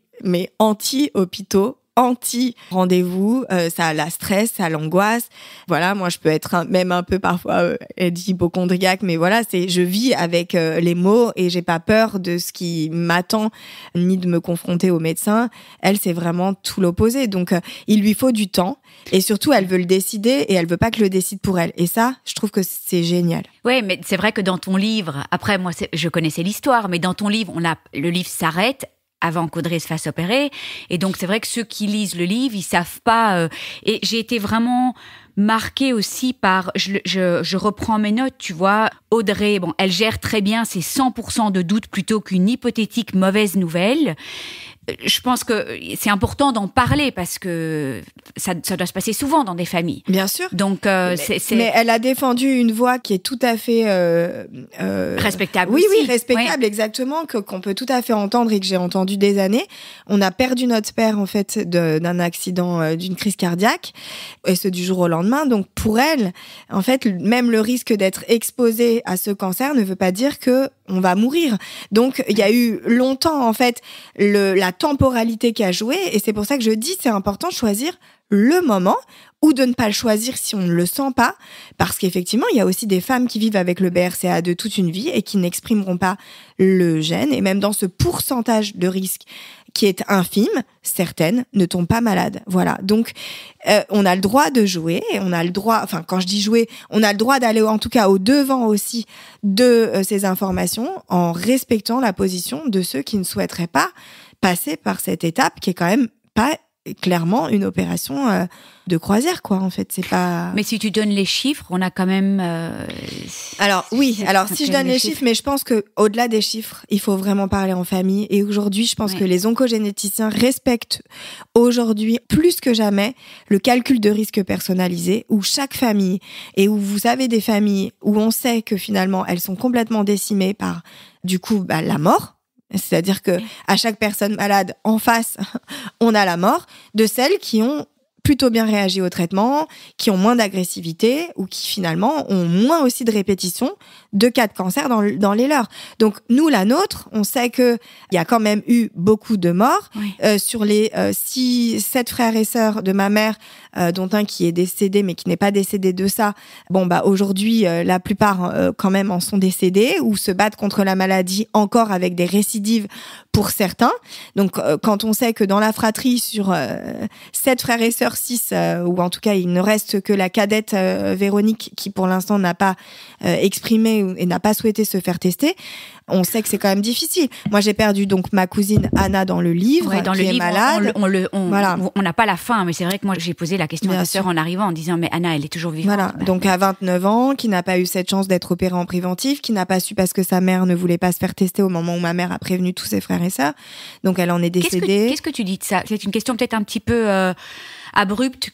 Speaker 1: anti-hôpitaux, anti-rendez-vous, ça la stresse, ça l'angoisse. Voilà, moi, je peux être même un peu parfois, elle dit hypocondriaque, mais voilà, je vis avec les mots et j'ai pas peur de ce qui m'attend, ni de me confronter au médecin. Elle, c'est vraiment tout l'opposé. Donc, il lui faut du temps et surtout, elle veut le décider et elle veut pas que je le décide pour elle. Et ça, je trouve que c'est génial.
Speaker 2: Oui, mais c'est vrai que dans ton livre, après, moi, je connaissais l'histoire, mais dans ton livre, le livre s'arrête avant qu'Audrey se fasse opérer. Et donc, c'est vrai que ceux qui lisent le livre, ils savent pas. Et j'ai été vraiment marquée aussi par... Je reprends mes notes, tu vois. Audrey, bon, elle gère très bien ses 100% de doute plutôt qu'une hypothétique mauvaise nouvelle. Je pense que c'est important d'en parler parce que ça doit se passer souvent dans des familles.
Speaker 1: Bien sûr.
Speaker 2: Donc,
Speaker 1: mais elle a défendu une voix qui est tout à fait...
Speaker 2: respectable
Speaker 1: oui,
Speaker 2: aussi.
Speaker 1: Oui, respectable, exactement, qu'on peut tout à fait entendre et que j'ai entendu des années. On a perdu notre père, en fait, d'un accident, d'une crise cardiaque, et ce du jour au lendemain. Donc, pour elle, en fait, même le risque d'être exposé à ce cancer ne veut pas dire que on va mourir. Donc, il y a eu longtemps, en fait, la temporalité qui a joué, et c'est pour ça que je dis c'est important de choisir le moment ou de ne pas le choisir si on ne le sent pas, parce qu'effectivement, il y a aussi des femmes qui vivent avec le BRCA2 toute une vie et qui n'exprimeront pas le gène, et même dans ce pourcentage de risque qui est infime, certaines ne tombent pas malades. Voilà. Donc, on a le droit de jouer, et on a le droit, enfin, quand je dis jouer, on a le droit d'aller en tout cas au devant aussi de ces informations en respectant la position de ceux qui ne souhaiteraient pas passer par cette étape qui est quand même pas clairement une opération de croisière, quoi. En fait, c'est pas...
Speaker 2: Mais si tu donnes les chiffres, on a quand même...
Speaker 1: Alors si je donne les chiffres, mais je pense que au-delà des chiffres, il faut vraiment parler en famille. Et aujourd'hui, je pense que les oncogénéticiens respectent aujourd'hui plus que jamais le calcul de risque personnalisé, où chaque famille, et où vous avez des familles où on sait que finalement elles sont complètement décimées par du coup la mort. C'est-à-dire que à chaque personne malade en face, on a la mort, de celles qui ont plutôt bien réagi au traitement, qui ont moins d'agressivité ou qui finalement ont moins aussi de répétitions de cas de cancer dans les leurs. Donc nous, la nôtre, on sait que il y a quand même eu beaucoup de morts. Sur les 7 frères et sœurs de ma mère, dont un qui est décédé mais qui n'est pas décédé de ça. Aujourd'hui, la plupart quand même en sont décédés ou se battent contre la maladie encore avec des récidives pour certains. Donc quand on sait que dans la fratrie, sur 7 frères et sœurs, 6, ou en tout cas il ne reste que la cadette Véronique qui pour l'instant n'a pas exprimé et n'a pas souhaité se faire tester, on sait que c'est quand même difficile. Moi, j'ai perdu donc ma cousine Anna dans le livre, qui est malade.
Speaker 2: On n'a pas la fin, mais c'est vrai que moi, j'ai posé la question à ta sœur en arrivant en disant, mais Anna, elle est toujours vivante.
Speaker 1: Voilà. Donc, à 29 ans, qui n'a pas eu cette chance d'être opérée en préventif, qui n'a pas su parce que sa mère ne voulait pas se faire tester au moment où ma mère a prévenu tous ses frères et sœurs. Donc, elle en est décédée.
Speaker 2: Qu'est-ce que tu dis de ça? C'est une question peut-être un petit peu abrupte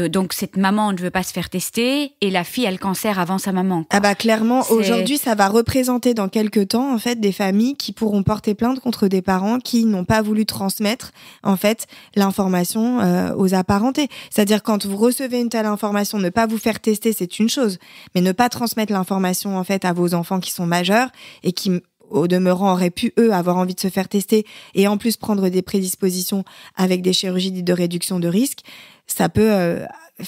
Speaker 2: donc cette maman ne veut pas se faire tester et la fille a le cancer avant sa maman, quoi.
Speaker 1: Clairement, aujourd'hui, ça va représenter dans quelques temps en fait des familles qui pourront porter plainte contre des parents qui n'ont pas voulu transmettre en fait l'information aux apparentés. C'est-à-dire quand vous recevez une telle information, ne pas vous faire tester, c'est une chose, mais ne pas transmettre l'information en fait à vos enfants qui sont majeurs et qui au demeurant auraient pu, eux, avoir envie de se faire tester et en plus prendre des prédispositions avec des chirurgies dites de réduction de risque, ça peut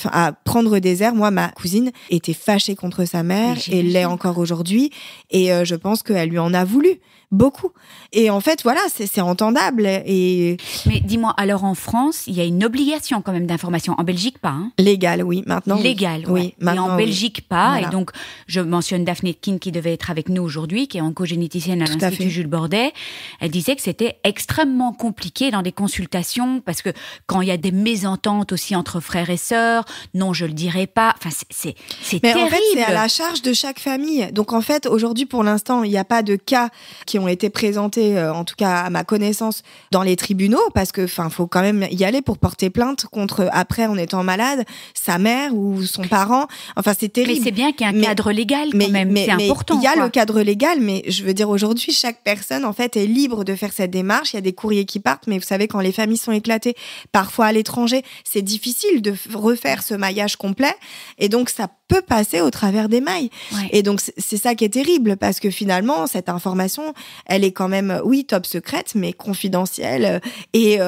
Speaker 1: à prendre des airs. Moi, ma cousine était fâchée contre sa mère et l'est encore aujourd'hui et je pense qu'elle lui en a voulu beaucoup. Et en fait, voilà, c'est entendable. Mais
Speaker 2: dis-moi, alors en France, il y a une obligation quand même d'information. En Belgique, pas, hein?
Speaker 1: Légale, oui. Maintenant,
Speaker 2: légale,
Speaker 1: oui.
Speaker 2: Et en Belgique, pas.
Speaker 1: Voilà.
Speaker 2: Et donc, je mentionne Daphné Kin qui devait être avec nous aujourd'hui, qui est oncogénéticienne à l'Institut Jules Bordet. Elle disait que c'était extrêmement compliqué dans des consultations parce que quand il y a des mésententes aussi entre frères et sœurs, non, je le dirai pas. Enfin, c'est
Speaker 1: Mais
Speaker 2: terrible.
Speaker 1: En fait, c'est à la charge de chaque famille. Donc, en fait, aujourd'hui, pour l'instant, il n'y a pas de cas qui ont été présentés, en tout cas à ma connaissance, dans les tribunaux, parce que, faut quand même y aller pour porter plainte contre, après, en étant malade, sa mère ou son parent. Enfin, c'est terrible.
Speaker 2: Mais c'est bien qu'il y ait un cadre légal, quand même. C'est important.
Speaker 1: Il y a le cadre légal, mais je veux dire, aujourd'hui, chaque personne, en fait, est libre de faire cette démarche. Il y a des courriers qui partent, mais vous savez, quand les familles sont éclatées, parfois à l'étranger, c'est difficile de refaire ce maillage complet. Et donc, ça peut passer au travers des mailles. Ouais. Et donc, c'est ça qui est terrible, parce que finalement, cette information, elle est quand même, oui, top secrète, mais confidentielle et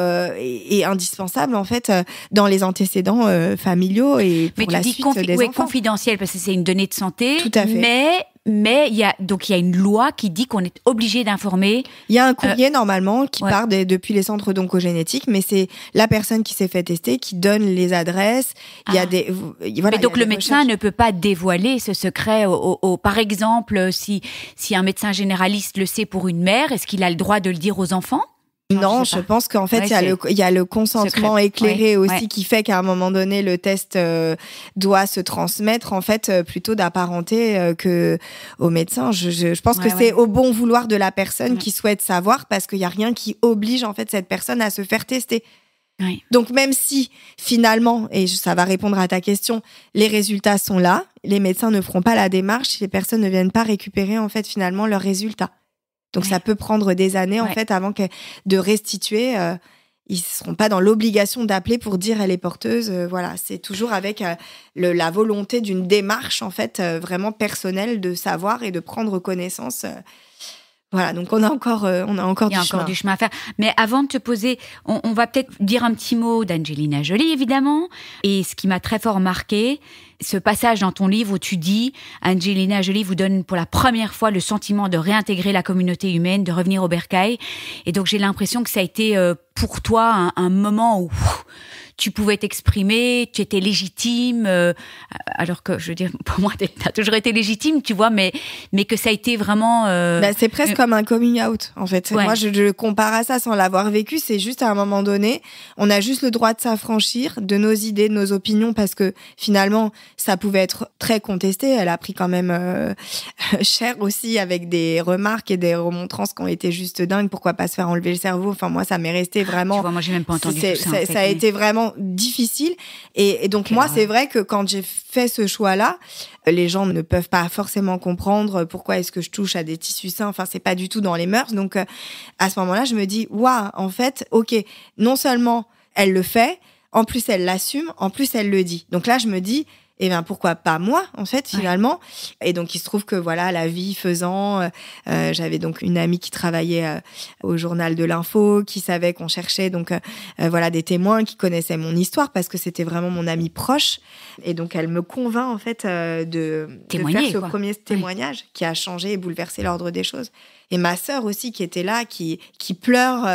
Speaker 1: indispensable, en fait, dans les antécédents familiaux et pour la suite des enfants.
Speaker 2: Confidentielle, parce que c'est une donnée de santé.
Speaker 1: Tout à fait.
Speaker 2: Mais il y a une loi qui dit qu'on est obligé d'informer.
Speaker 1: Il y a un courrier normalement qui part depuis les centres d'oncogénétique, mais c'est la personne qui s'est fait tester qui donne les adresses. Il y a des
Speaker 2: mais donc le médecin ne peut pas dévoiler ce secret. Par exemple, si un médecin généraliste le sait pour une mère, est-ce qu'il a le droit de le dire aux enfants?
Speaker 1: Non, je pense qu'en fait, il y a le consentement éclairé aussi qui fait qu'à un moment donné, le test doit se transmettre, en fait, plutôt d'apparenter que au médecin. Je pense que c'est au bon vouloir de la personne qui souhaite savoir, parce qu'il y a rien qui oblige, en fait, cette personne à se faire tester.
Speaker 2: Oui.
Speaker 1: Donc, même si, finalement, et ça va répondre à ta question, les résultats sont là, les médecins ne feront pas la démarche si les personnes ne viennent pas récupérer, en fait, finalement, leurs résultats. Donc, ça peut prendre des années, en fait, avant de restituer. Ils ne seront pas dans l'obligation d'appeler pour dire elle est porteuse. Voilà, c'est toujours avec la volonté d'une démarche, en fait, vraiment personnelle de savoir et de prendre connaissance. Voilà, donc on a encore du chemin
Speaker 2: à faire. Mais avant de te poser, on va peut-être dire un petit mot d'Angelina Jolie, évidemment. Et ce qui m'a très fort marqué, ce passage dans ton livre où tu dis Angelina Jolie vous donne pour la première fois le sentiment de réintégrer la communauté humaine, de revenir au bercail. Et donc j'ai l'impression que ça a été pour toi un moment où tu pouvais t'exprimer, tu étais légitime, alors que, je veux dire, pour moi, t'as toujours été légitime, tu vois, mais que ça a été vraiment...
Speaker 1: c'est presque comme un coming out, en fait. Ouais. Moi, je compare à ça sans l'avoir vécu. C'est juste à un moment donné, on a juste le droit de s'affranchir de nos idées, de nos opinions, parce que finalement, ça pouvait être très contesté. Elle a pris quand même cher aussi, avec des remarques et des remontrances qui ont été juste dingues. Pourquoi pas se faire enlever le cerveau? Enfin, moi, ça m'est resté vraiment...
Speaker 2: Tu vois, moi, j'ai même pas entendu tout ça.
Speaker 1: Ça a été vraiment difficile. Et donc, moi, c'est vrai que quand j'ai fait ce choix-là, les gens ne peuvent pas forcément comprendre pourquoi est-ce que je touche à des tissus sains. Enfin, c'est pas du tout dans les mœurs. Donc, à ce moment-là, je me dis, waouh, en fait, ok, non seulement elle le fait, En plus, elle l'assume. En plus, elle le dit. Donc là, je me dis, eh bien, pourquoi pas moi, en fait, finalement. Et donc, il se trouve que, voilà, la vie faisant, j'avais donc une amie qui travaillait au journal de l'info, qui savait qu'on cherchait, donc, voilà, des témoins qui connaissaient mon histoire, parce que c'était vraiment mon amie proche. Et donc, elle me convainc, en fait, de faire ce premier témoignage qui a changé et bouleversé l'ordre des choses. Et ma sœur aussi, qui était là, qui pleure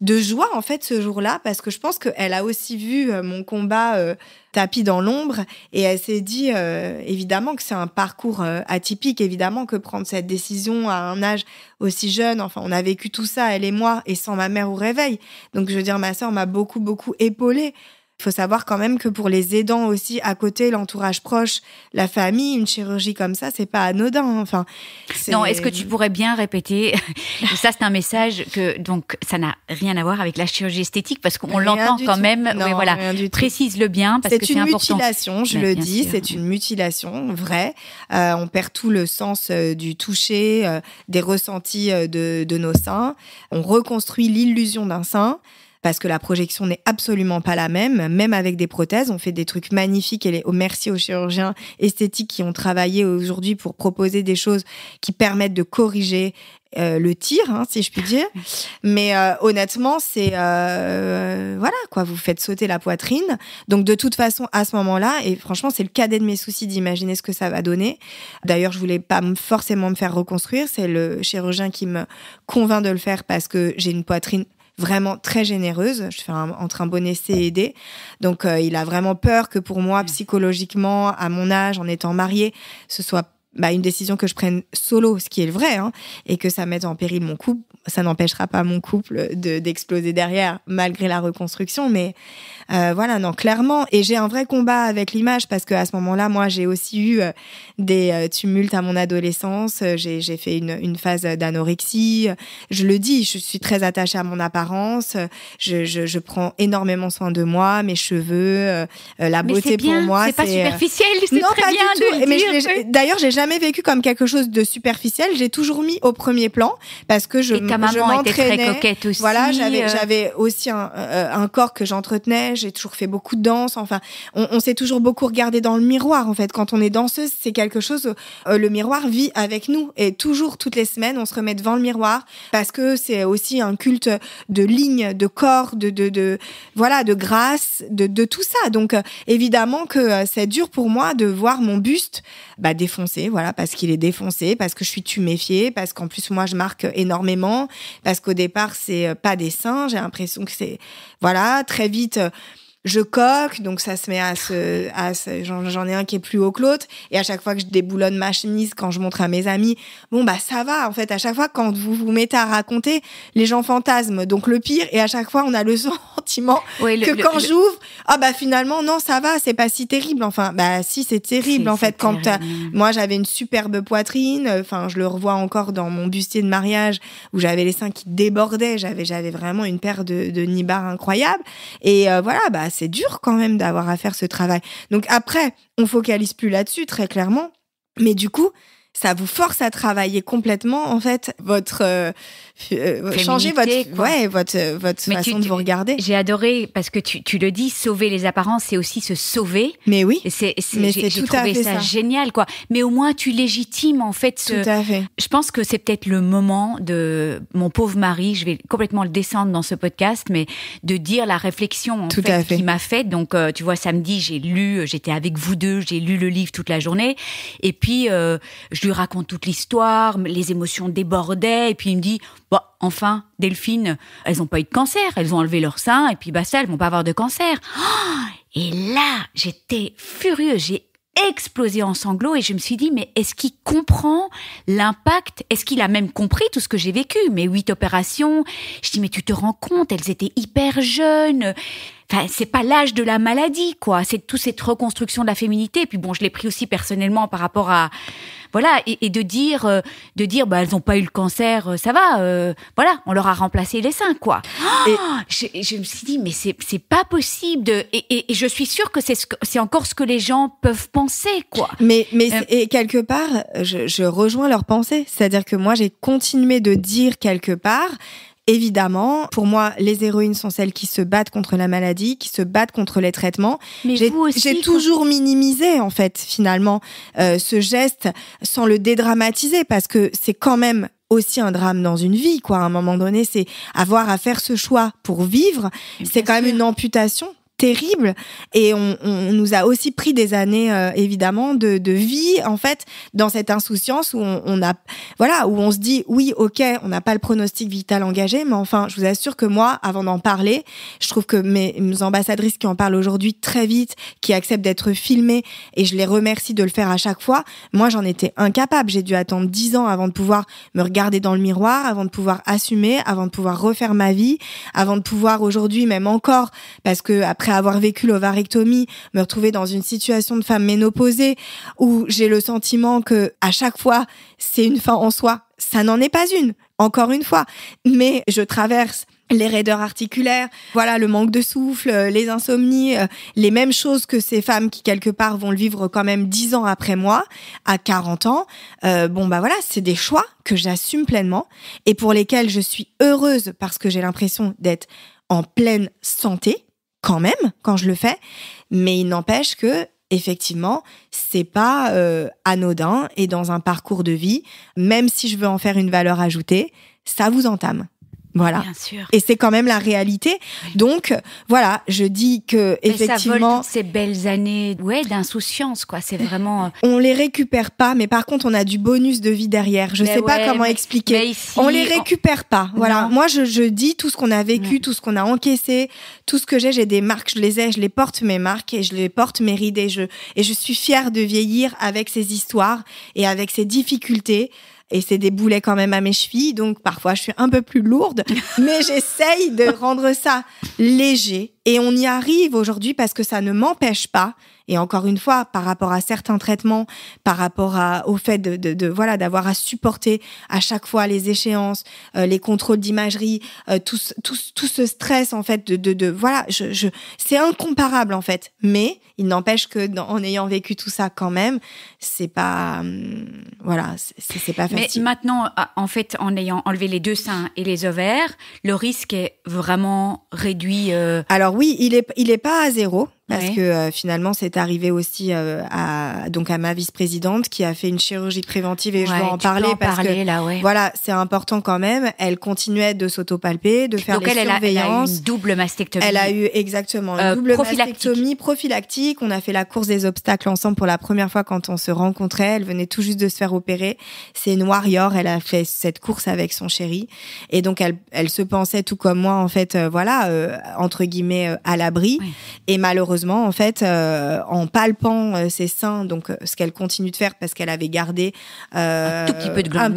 Speaker 1: de joie, en fait, ce jour-là, parce que je pense qu'elle a aussi vu mon combat tapis dans l'ombre, et elle s'est dit, évidemment, que c'est un parcours atypique, évidemment, que prendre cette décision à un âge aussi jeune, enfin, on a vécu tout ça, elle et moi, et sans ma mère au réveil. Donc, je veux dire, ma sœur m'a beaucoup, beaucoup épaulée. Il faut savoir quand même que pour les aidants aussi, à côté, l'entourage proche, la famille, une chirurgie comme ça, c'est pas anodin. Enfin,
Speaker 2: non, est-ce que tu pourrais bien répéter ça, c'est un message que, donc, ça n'a rien à voir avec la chirurgie esthétique, parce qu'on l'entend quand même.
Speaker 1: Non,
Speaker 2: oui, voilà. Précise-le bien, parce que c'est important.
Speaker 1: C'est une mutilation, je le dis, sûr. C'est une mutilation vraie. On perd tout le sens du toucher, des ressentis de nos seins. On reconstruit l'illusion d'un sein, parce que la projection n'est absolument pas la même avec des prothèses. On fait des trucs magnifiques, et merci aux chirurgiens esthétiques qui ont travaillé aujourd'hui pour proposer des choses qui permettent de corriger le tir, si je puis dire. Mais honnêtement, c'est... voilà, quoi, vous faites sauter la poitrine. Donc, de toute façon, à ce moment-là, et franchement, c'est le cadet de mes soucis d'imaginer ce que ça va donner. D'ailleurs, je voulais pas forcément me faire reconstruire. C'est le chirurgien qui me convainc de le faire, parce que j'ai une poitrine vraiment très généreuse. Je fais entre un bon essai et aidé. Donc, il a vraiment peur que pour moi, psychologiquement, à mon âge, en étant mariée, ce soit une décision que je prenne solo, ce qui est le vrai, et que ça mette en péril mon couple. Ça n'empêchera pas mon couple d'exploser derrière, malgré la reconstruction. Mais voilà, non, clairement. Et j'ai un vrai combat avec l'image, parce qu'à ce moment-là, moi, j'ai aussi eu des tumultes à mon adolescence. J'ai fait une phase d'anorexie. Je le dis, je suis très attachée à mon apparence. Je prends énormément soin de moi, mes cheveux, la beauté pour moi.
Speaker 2: C'est pas superficiel, c'est
Speaker 1: non,
Speaker 2: très
Speaker 1: pas
Speaker 2: bien
Speaker 1: du tout.
Speaker 2: de le dire.
Speaker 1: Mais d'ailleurs, j'ai jamais vécu comme quelque chose de superficiel. J'ai toujours mis au premier plan, parce que
Speaker 2: et ta maman était très coquette aussi.
Speaker 1: Voilà, j'avais aussi un corps que j'entretenais. J'ai toujours fait beaucoup de danse. Enfin, on s'est toujours beaucoup regardé dans le miroir. En fait, quand on est danseuse, c'est quelque chose. Le miroir vit avec nous, et toujours, toutes les semaines, on se remet devant le miroir, parce que c'est aussi un culte de ligne, de corps, voilà, de grâce, de tout ça. Donc, évidemment que c'est dur pour moi de voir mon buste défoncé, voilà, parce qu'il est défoncé, parce que je suis tuméfiée, parce qu'en plus moi je marque énormément, parce qu'au départ c'est pas des seins, j'ai l'impression que c'est, voilà, très vite je coque, donc ça se met j'en ai un qui est plus haut que l'autre, et à chaque fois que je déboulonne ma chemise, quand je montre à mes amis, ça va, en fait, à chaque fois quand vous vous mettez à raconter, les gens fantasment, donc le pire, et à chaque fois on a le sentiment quand j'ouvre, finalement non, ça va, c'est pas si terrible, enfin, si, c'est terrible, en fait, quand moi j'avais une superbe poitrine, enfin, je le revois encore dans mon bustier de mariage, où j'avais les seins qui débordaient, j'avais vraiment une paire de nibards incroyables, et voilà, c'est dur quand même d'avoir à faire ce travail. Donc après, on focalise plus là-dessus, très clairement. Mais du coup, ça vous force à travailler complètement, en fait, changer votre façon de vous regarder.
Speaker 2: J'ai adoré, parce que tu le dis, sauver les apparences, c'est aussi se sauver.
Speaker 1: Mais oui.
Speaker 2: J'ai trouvé ça génial, quoi. Mais au moins, tu légitimes, en fait,
Speaker 1: Tout à fait.
Speaker 2: Je pense que c'est peut-être le moment de mon pauvre mari, je vais complètement le descendre dans ce podcast, mais de dire la réflexion, en fait, qu'il m'a faite. Donc, tu vois, samedi, j'étais avec vous deux, j'ai lu le livre toute la journée. Et puis, je lui raconte toute l'histoire, les émotions débordaient, et puis il me dit, enfin, Delphine, elles n'ont pas eu de cancer, elles ont enlevé leur sein, et puis ça, elles vont pas avoir de cancer. Et là, j'étais furieuse, j'ai explosé en sanglots, et je me suis dit, mais est-ce qu'il comprend l'impact? Est-ce qu'il a même compris tout ce que j'ai vécu? Mes 8 opérations, je dis, mais tu te rends compte, elles étaient hyper jeunes. Enfin, c'est pas l'âge de la maladie, quoi. C'est toute cette reconstruction de la féminité. Et puis je l'ai pris aussi personnellement par rapport à, voilà, et de dire, elles ont pas eu le cancer, ça va, voilà, on leur a remplacé les seins, quoi. Je me suis dit, mais c'est pas possible et je suis sûre que c'est encore ce que les gens peuvent penser, quoi.
Speaker 1: Mais et quelque part, je rejoins leur pensée. C'est-à-dire que moi, j'ai continué de dire quelque part, évidemment, pour moi, les héroïnes sont celles qui se battent contre la maladie, qui se battent contre les traitements.
Speaker 2: Mais
Speaker 1: j'ai toujours minimisé, en fait, finalement, ce geste sans le dédramatiser, parce que c'est quand même aussi un drame dans une vie, quoi. À un moment donné, c'est avoir à faire ce choix pour vivre. C'est quand même une amputation terrible, et on nous a aussi pris des années évidemment de vie, en fait, dans cette insouciance où on a, voilà, où on se dit oui, ok, on n'a pas le pronostic vital engagé, mais enfin, je vous assure que moi, avant d'en parler, je trouve que mes ambassadrices qui en parlent aujourd'hui très vite, qui acceptent d'être filmées, et je les remercie de le faire à chaque fois, moi j'en étais incapable. J'ai dû attendre 10 ans avant de pouvoir me regarder dans le miroir, avant de pouvoir assumer, avant de pouvoir refaire ma vie, avant de pouvoir aujourd'hui, même encore, parce que après avoir vécu l'ovarectomie, me retrouver dans une situation de femme ménopausée où j'ai le sentiment que à chaque fois c'est une fin en soi. Ça n'en est pas une, encore une fois, mais je traverse les raideurs articulaires, voilà, le manque de souffle, les insomnies, les mêmes choses que ces femmes qui quelque part vont le vivre quand même 10 ans après moi, à 40 ans. Voilà, c'est des choix que j'assume pleinement et pour lesquels je suis heureuse parce que j'ai l'impression d'être en pleine santé quand même quand je le fais, mais il n'empêche que effectivement c'est pas anodin, et dans un parcours de vie, même si je veux en faire une valeur ajoutée, ça vous entame. Voilà.
Speaker 2: Bien sûr.
Speaker 1: Et c'est quand même la réalité. Oui. Donc, voilà, je dis que, effectivement.
Speaker 2: Ça vole toutes ces belles années, d'insouciance, quoi. C'est vraiment.
Speaker 1: On les récupère pas, mais par contre, on a du bonus de vie derrière. Je sais pas comment expliquer.
Speaker 2: Mais ici,
Speaker 1: on les récupère pas. Voilà.
Speaker 2: Non.
Speaker 1: Moi, je dis tout ce qu'on a vécu, tout ce qu'on a encaissé, tout ce que j'ai des marques, je les porte mes marques et je les porte mes rides et je suis fière de vieillir avec ces histoires et avec ces difficultés. Et c'est des boulets quand même à mes chevilles, donc parfois je suis un peu plus lourde, mais j'essaye de rendre ça léger. Et on y arrive aujourd'hui parce que ça ne m'empêche pas. Et encore une fois, par rapport à certains traitements, par rapport au fait d'avoir à supporter à chaque fois les échéances, les contrôles d'imagerie, tout ce stress en fait c'est incomparable en fait. Mais il n'empêche que en ayant vécu tout ça quand même, c'est pas c'est pas facile.
Speaker 2: Mais maintenant, en fait, en ayant enlevé les 2 seins et les ovaires, le risque est vraiment réduit.
Speaker 1: Alors oui, il est pas à 0. Parce que finalement, c'est arrivé aussi à ma vice-présidente qui a fait une chirurgie préventive et je vais en parler parce que voilà, c'est important quand même. Elle continuait de s'autopalper, de faire les surveillances.
Speaker 2: Elle a eu une double mastectomie.
Speaker 1: Elle a eu exactement une double mastectomie prophylactique. On a fait la course des obstacles ensemble pour la première fois quand on se rencontrait. Elle venait tout juste de se faire opérer. C'est une warrior. Elle a fait cette course avec son chéri et donc elle se pensait tout comme moi en fait, entre guillemets à l'abri. Oui. Et malheureusement, en fait, en palpant ses seins, donc ce qu'elle continue de faire parce qu'elle avait gardé
Speaker 2: un tout petit peu de glande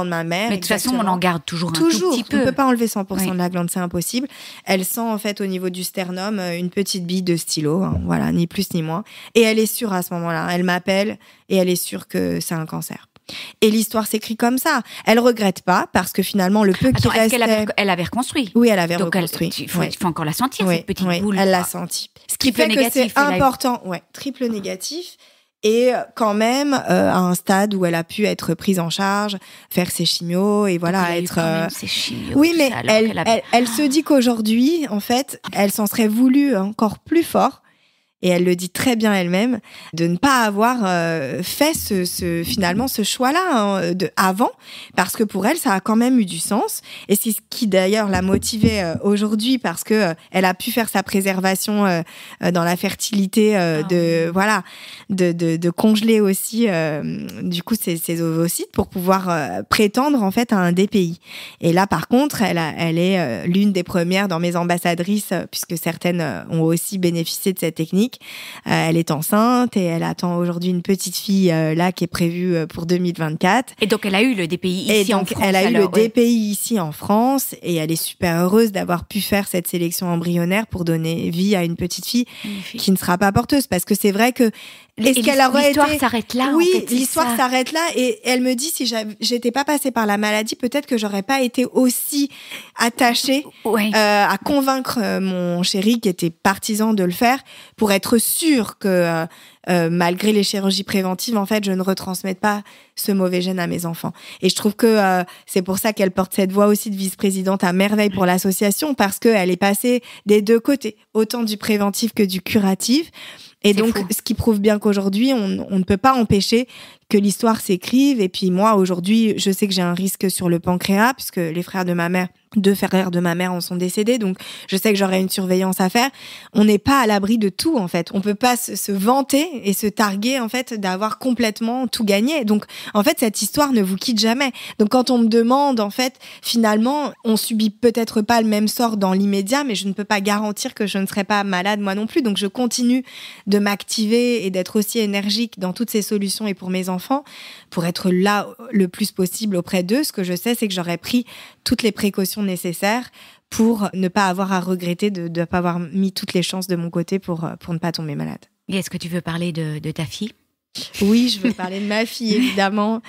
Speaker 2: mammaire. Mais de toute façon, on en garde toujours un tout petit peu.
Speaker 1: On ne peut pas enlever 100% de la glande, c'est impossible. Elle sent en fait au niveau du sternum une petite bille de stylo, voilà, ni plus ni moins. Et elle est sûre à ce moment-là. Elle m'appelle et elle est sûre que c'est un cancer. Et l'histoire s'écrit comme ça. Elle regrette pas parce que finalement le peu qui restait.
Speaker 2: Elle avait reconstruit.
Speaker 1: Oui, elle avait reconstruit.
Speaker 2: Il faut encore la sentir cette petite boule.
Speaker 1: Elle l'a sentie. Ce qui fait que c'est important. Triple négatif. Et quand même à un stade où elle a pu être prise en charge, faire ses chimios et voilà être.
Speaker 2: Ses chimios,
Speaker 1: oui, mais elle se dit qu'aujourd'hui, en fait, elle s'en serait voulu encore plus fort. Et elle le dit très bien elle-même, de ne pas avoir fait finalement ce choix-là avant, parce que pour elle, ça a quand même eu du sens. Et c'est ce qui d'ailleurs l'a motivée aujourd'hui, parce que elle a pu faire sa préservation dans la fertilité, de congeler aussi du coup ses ovocytes pour pouvoir prétendre en fait à un DPI. Et là, par contre, elle est l'une des premières dans mes ambassadrices, puisque certaines ont aussi bénéficié de cette technique. Elle est enceinte et elle attend aujourd'hui une petite fille là qui est prévue pour 2024.
Speaker 2: Et donc elle a eu le DPI ici en France.
Speaker 1: Elle a eu le DPI ici en France et elle est super heureuse d'avoir pu faire cette sélection embryonnaire pour donner vie à une petite fille qui ne sera pas porteuse, parce que c'est vrai que
Speaker 2: l'histoire s'arrête là.
Speaker 1: Oui, en fait, l'histoire s'arrête là et elle me dit si j'étais pas passée par la maladie, peut-être que j'aurais pas été aussi attachée à convaincre mon chéri qui était partisan de le faire pour être sûr que malgré les chirurgies préventives, en fait, je ne retransmette pas ce mauvais gène à mes enfants. Et je trouve que c'est pour ça qu'elle porte cette voix aussi de vice-présidente à merveille pour l'association, parce qu'elle est passée des deux côtés, autant du préventif que du curatif. Et donc, ce qui prouve bien qu'aujourd'hui, on ne peut pas empêcher que l'histoire s'écrive. Et puis moi, aujourd'hui, je sais que j'ai un risque sur le pancréas, puisque les frères de ma mère, 2 frères de ma mère en sont décédés. Donc, je sais que j'aurai une surveillance à faire. On n'est pas à l'abri de tout, en fait. On peut pas se vanter et se targuer, en fait, d'avoir complètement tout gagné. Donc, en fait, cette histoire ne vous quitte jamais. Donc, quand on me demande, en fait, finalement, on subit peut-être pas le même sort dans l'immédiat, mais je ne peux pas garantir que je ne serai pas malade, moi non plus. Donc, je continue de m'activer et d'être aussi énergique dans toutes ces solutions et pour mes enfants, pour être là le plus possible auprès d'eux. Ce que je sais, c'est que j'aurais pris toutes les précautions nécessaires pour ne pas avoir à regretter de ne pas avoir mis toutes les chances de mon côté pour ne pas tomber malade.
Speaker 2: Et est-ce que tu veux parler de ta fille ?
Speaker 1: Oui, je veux parler de ma fille, évidemment.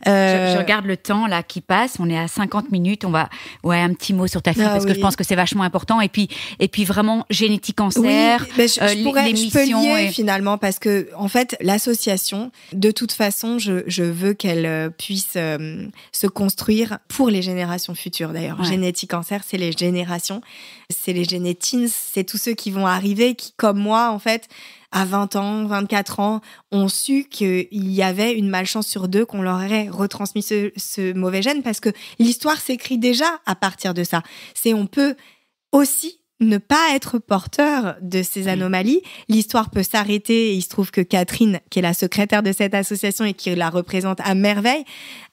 Speaker 2: Je regarde le temps là qui passe. On est à 50 minutes. On va, un petit mot sur ta fille parce que je pense que c'est vachement important. Et puis vraiment génétique cancer.
Speaker 1: Oui, mais je peux lier finalement parce que en fait l'association, de toute façon, je veux qu'elle puisse se construire pour les générations futures. D'ailleurs, génétique cancer, c'est les générations, c'est les génétines, c'est tous ceux qui vont arriver, qui comme moi en fait, à 20 ans, 24 ans, ont su qu'il y avait une malchance sur 2 qu'on leur aurait retransmis ce mauvais gène, parce que l'histoire s'écrit déjà à partir de ça. On peut aussi ne pas être porteur de ces anomalies. L'histoire peut s'arrêter et il se trouve que Catherine, qui est la secrétaire de cette association et qui la représente à merveille,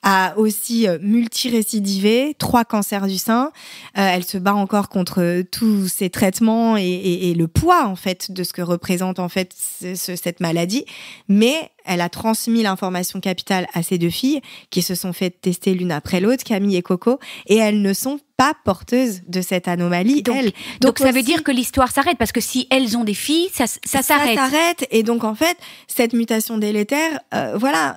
Speaker 1: a aussi multirécidivé, 3 cancers du sein. Elle se bat encore contre tous ces traitements et le poids en fait de ce que représente en fait cette maladie. Mais elle a transmis l'information capitale à ses 2 filles qui se sont fait tester l'une après l'autre, Camille et Coco, et elles ne sont pas porteuses de cette anomalie.
Speaker 2: Donc ça veut dire que l'histoire s'arrête, parce que si elles ont des filles, ça s'arrête. Ça
Speaker 1: s'arrête, et donc en fait, cette mutation délétère,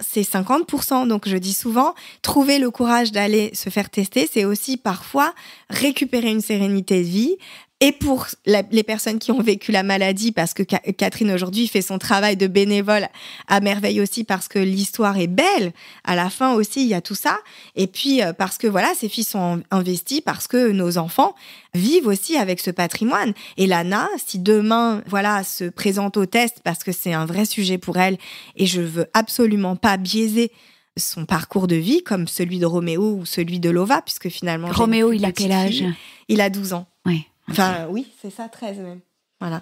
Speaker 1: c'est 50%. Donc je dis souvent, trouver le courage d'aller se faire tester, c'est aussi parfois récupérer une sérénité de vie. Et pour les personnes qui ont vécu la maladie, parce que Catherine aujourd'hui fait son travail de bénévole à merveille aussi, parce que l'histoire est belle. À la fin aussi, il y a tout ça. Et puis parce que ces filles sont investies, parce que nos enfants vivent aussi avec ce patrimoine. Et Lana, si demain se présente au test, parce que c'est un vrai sujet pour elle, et je veux absolument pas biaiser son parcours de vie comme celui de Roméo ou celui de Lova, puisque finalement...
Speaker 2: Roméo, il a quel âge ?
Speaker 1: Il a 12 ans.
Speaker 2: Oui.
Speaker 1: Enfin, oui, c'est ça, 13 même. Voilà.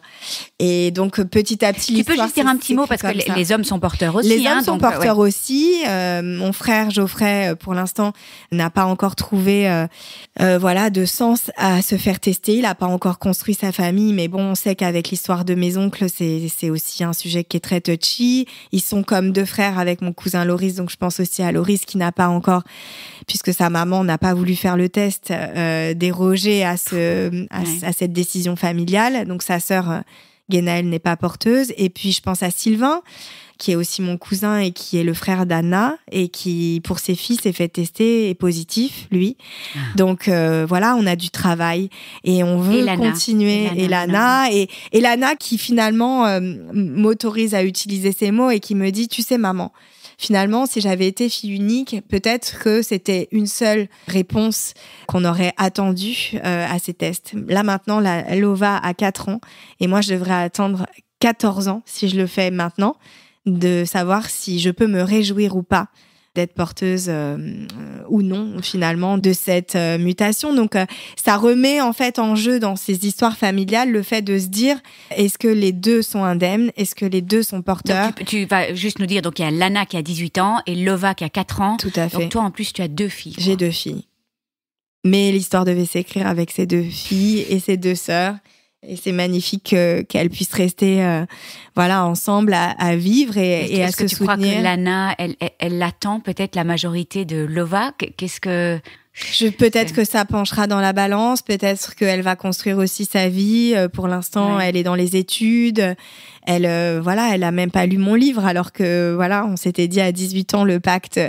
Speaker 1: Et donc, petit à petit,
Speaker 2: tu peux juste dire un petit mot, parce que les hommes sont porteurs aussi.
Speaker 1: Les hommes sont porteurs aussi. Mon frère Geoffrey, pour l'instant, n'a pas encore trouvé de sens à se faire tester. Il n'a pas encore construit sa famille. Mais bon, on sait qu'avec l'histoire de mes oncles, c'est aussi un sujet qui est très touchy. Ils sont comme 2 frères avec mon cousin Loris. Donc, je pense aussi à Loris qui n'a pas encore, puisque sa maman n'a pas voulu faire le test, déroger à cette décision familiale. Donc, sa sœur Guénaëlle n'est pas porteuse. Et puis, je pense à Sylvain, qui est aussi mon cousin et qui est le frère d'Anna et qui, pour ses filles, s'est fait tester et positif, lui. Donc, on a du travail et on veut continuer. Et Lana, qui finalement m'autorise à utiliser ces mots et qui me dit, tu sais, maman, finalement, si j'avais été fille unique, peut-être que c'était une seule réponse qu'on aurait attendue à ces tests. Là, maintenant, Lova a 4 ans et moi, je devrais attendre 14 ans si je le fais maintenant, de savoir si je peux me réjouir ou pas d'être porteuse ou non, finalement, de cette mutation. Donc, ça remet en fait en jeu dans ces histoires familiales le fait de se dire, est-ce que les 2 sont indemnes ? Est-ce que les 2 sont porteurs ?
Speaker 2: Donc, tu vas juste nous dire, donc il y a Lana qui a 18 ans et Lova qui a 4 ans.
Speaker 1: Tout à fait.
Speaker 2: Donc toi, en plus, tu as 2 filles.
Speaker 1: J'ai 2 filles. Mais l'histoire devait s'écrire avec ces 2 filles et ces 2 sœurs. Et c'est magnifique qu'elles puissent rester ensemble à vivre et à se soutenir. Est-ce que tu crois que
Speaker 2: Lana, elle attend peut-être la majorité de Lova ?
Speaker 1: Peut-être que ça penchera dans la balance, peut-être qu'elle va construire aussi sa vie. Pour l'instant, elle est dans les études. Elle a même pas lu mon livre, alors que on s'était dit à 18 ans le pacte.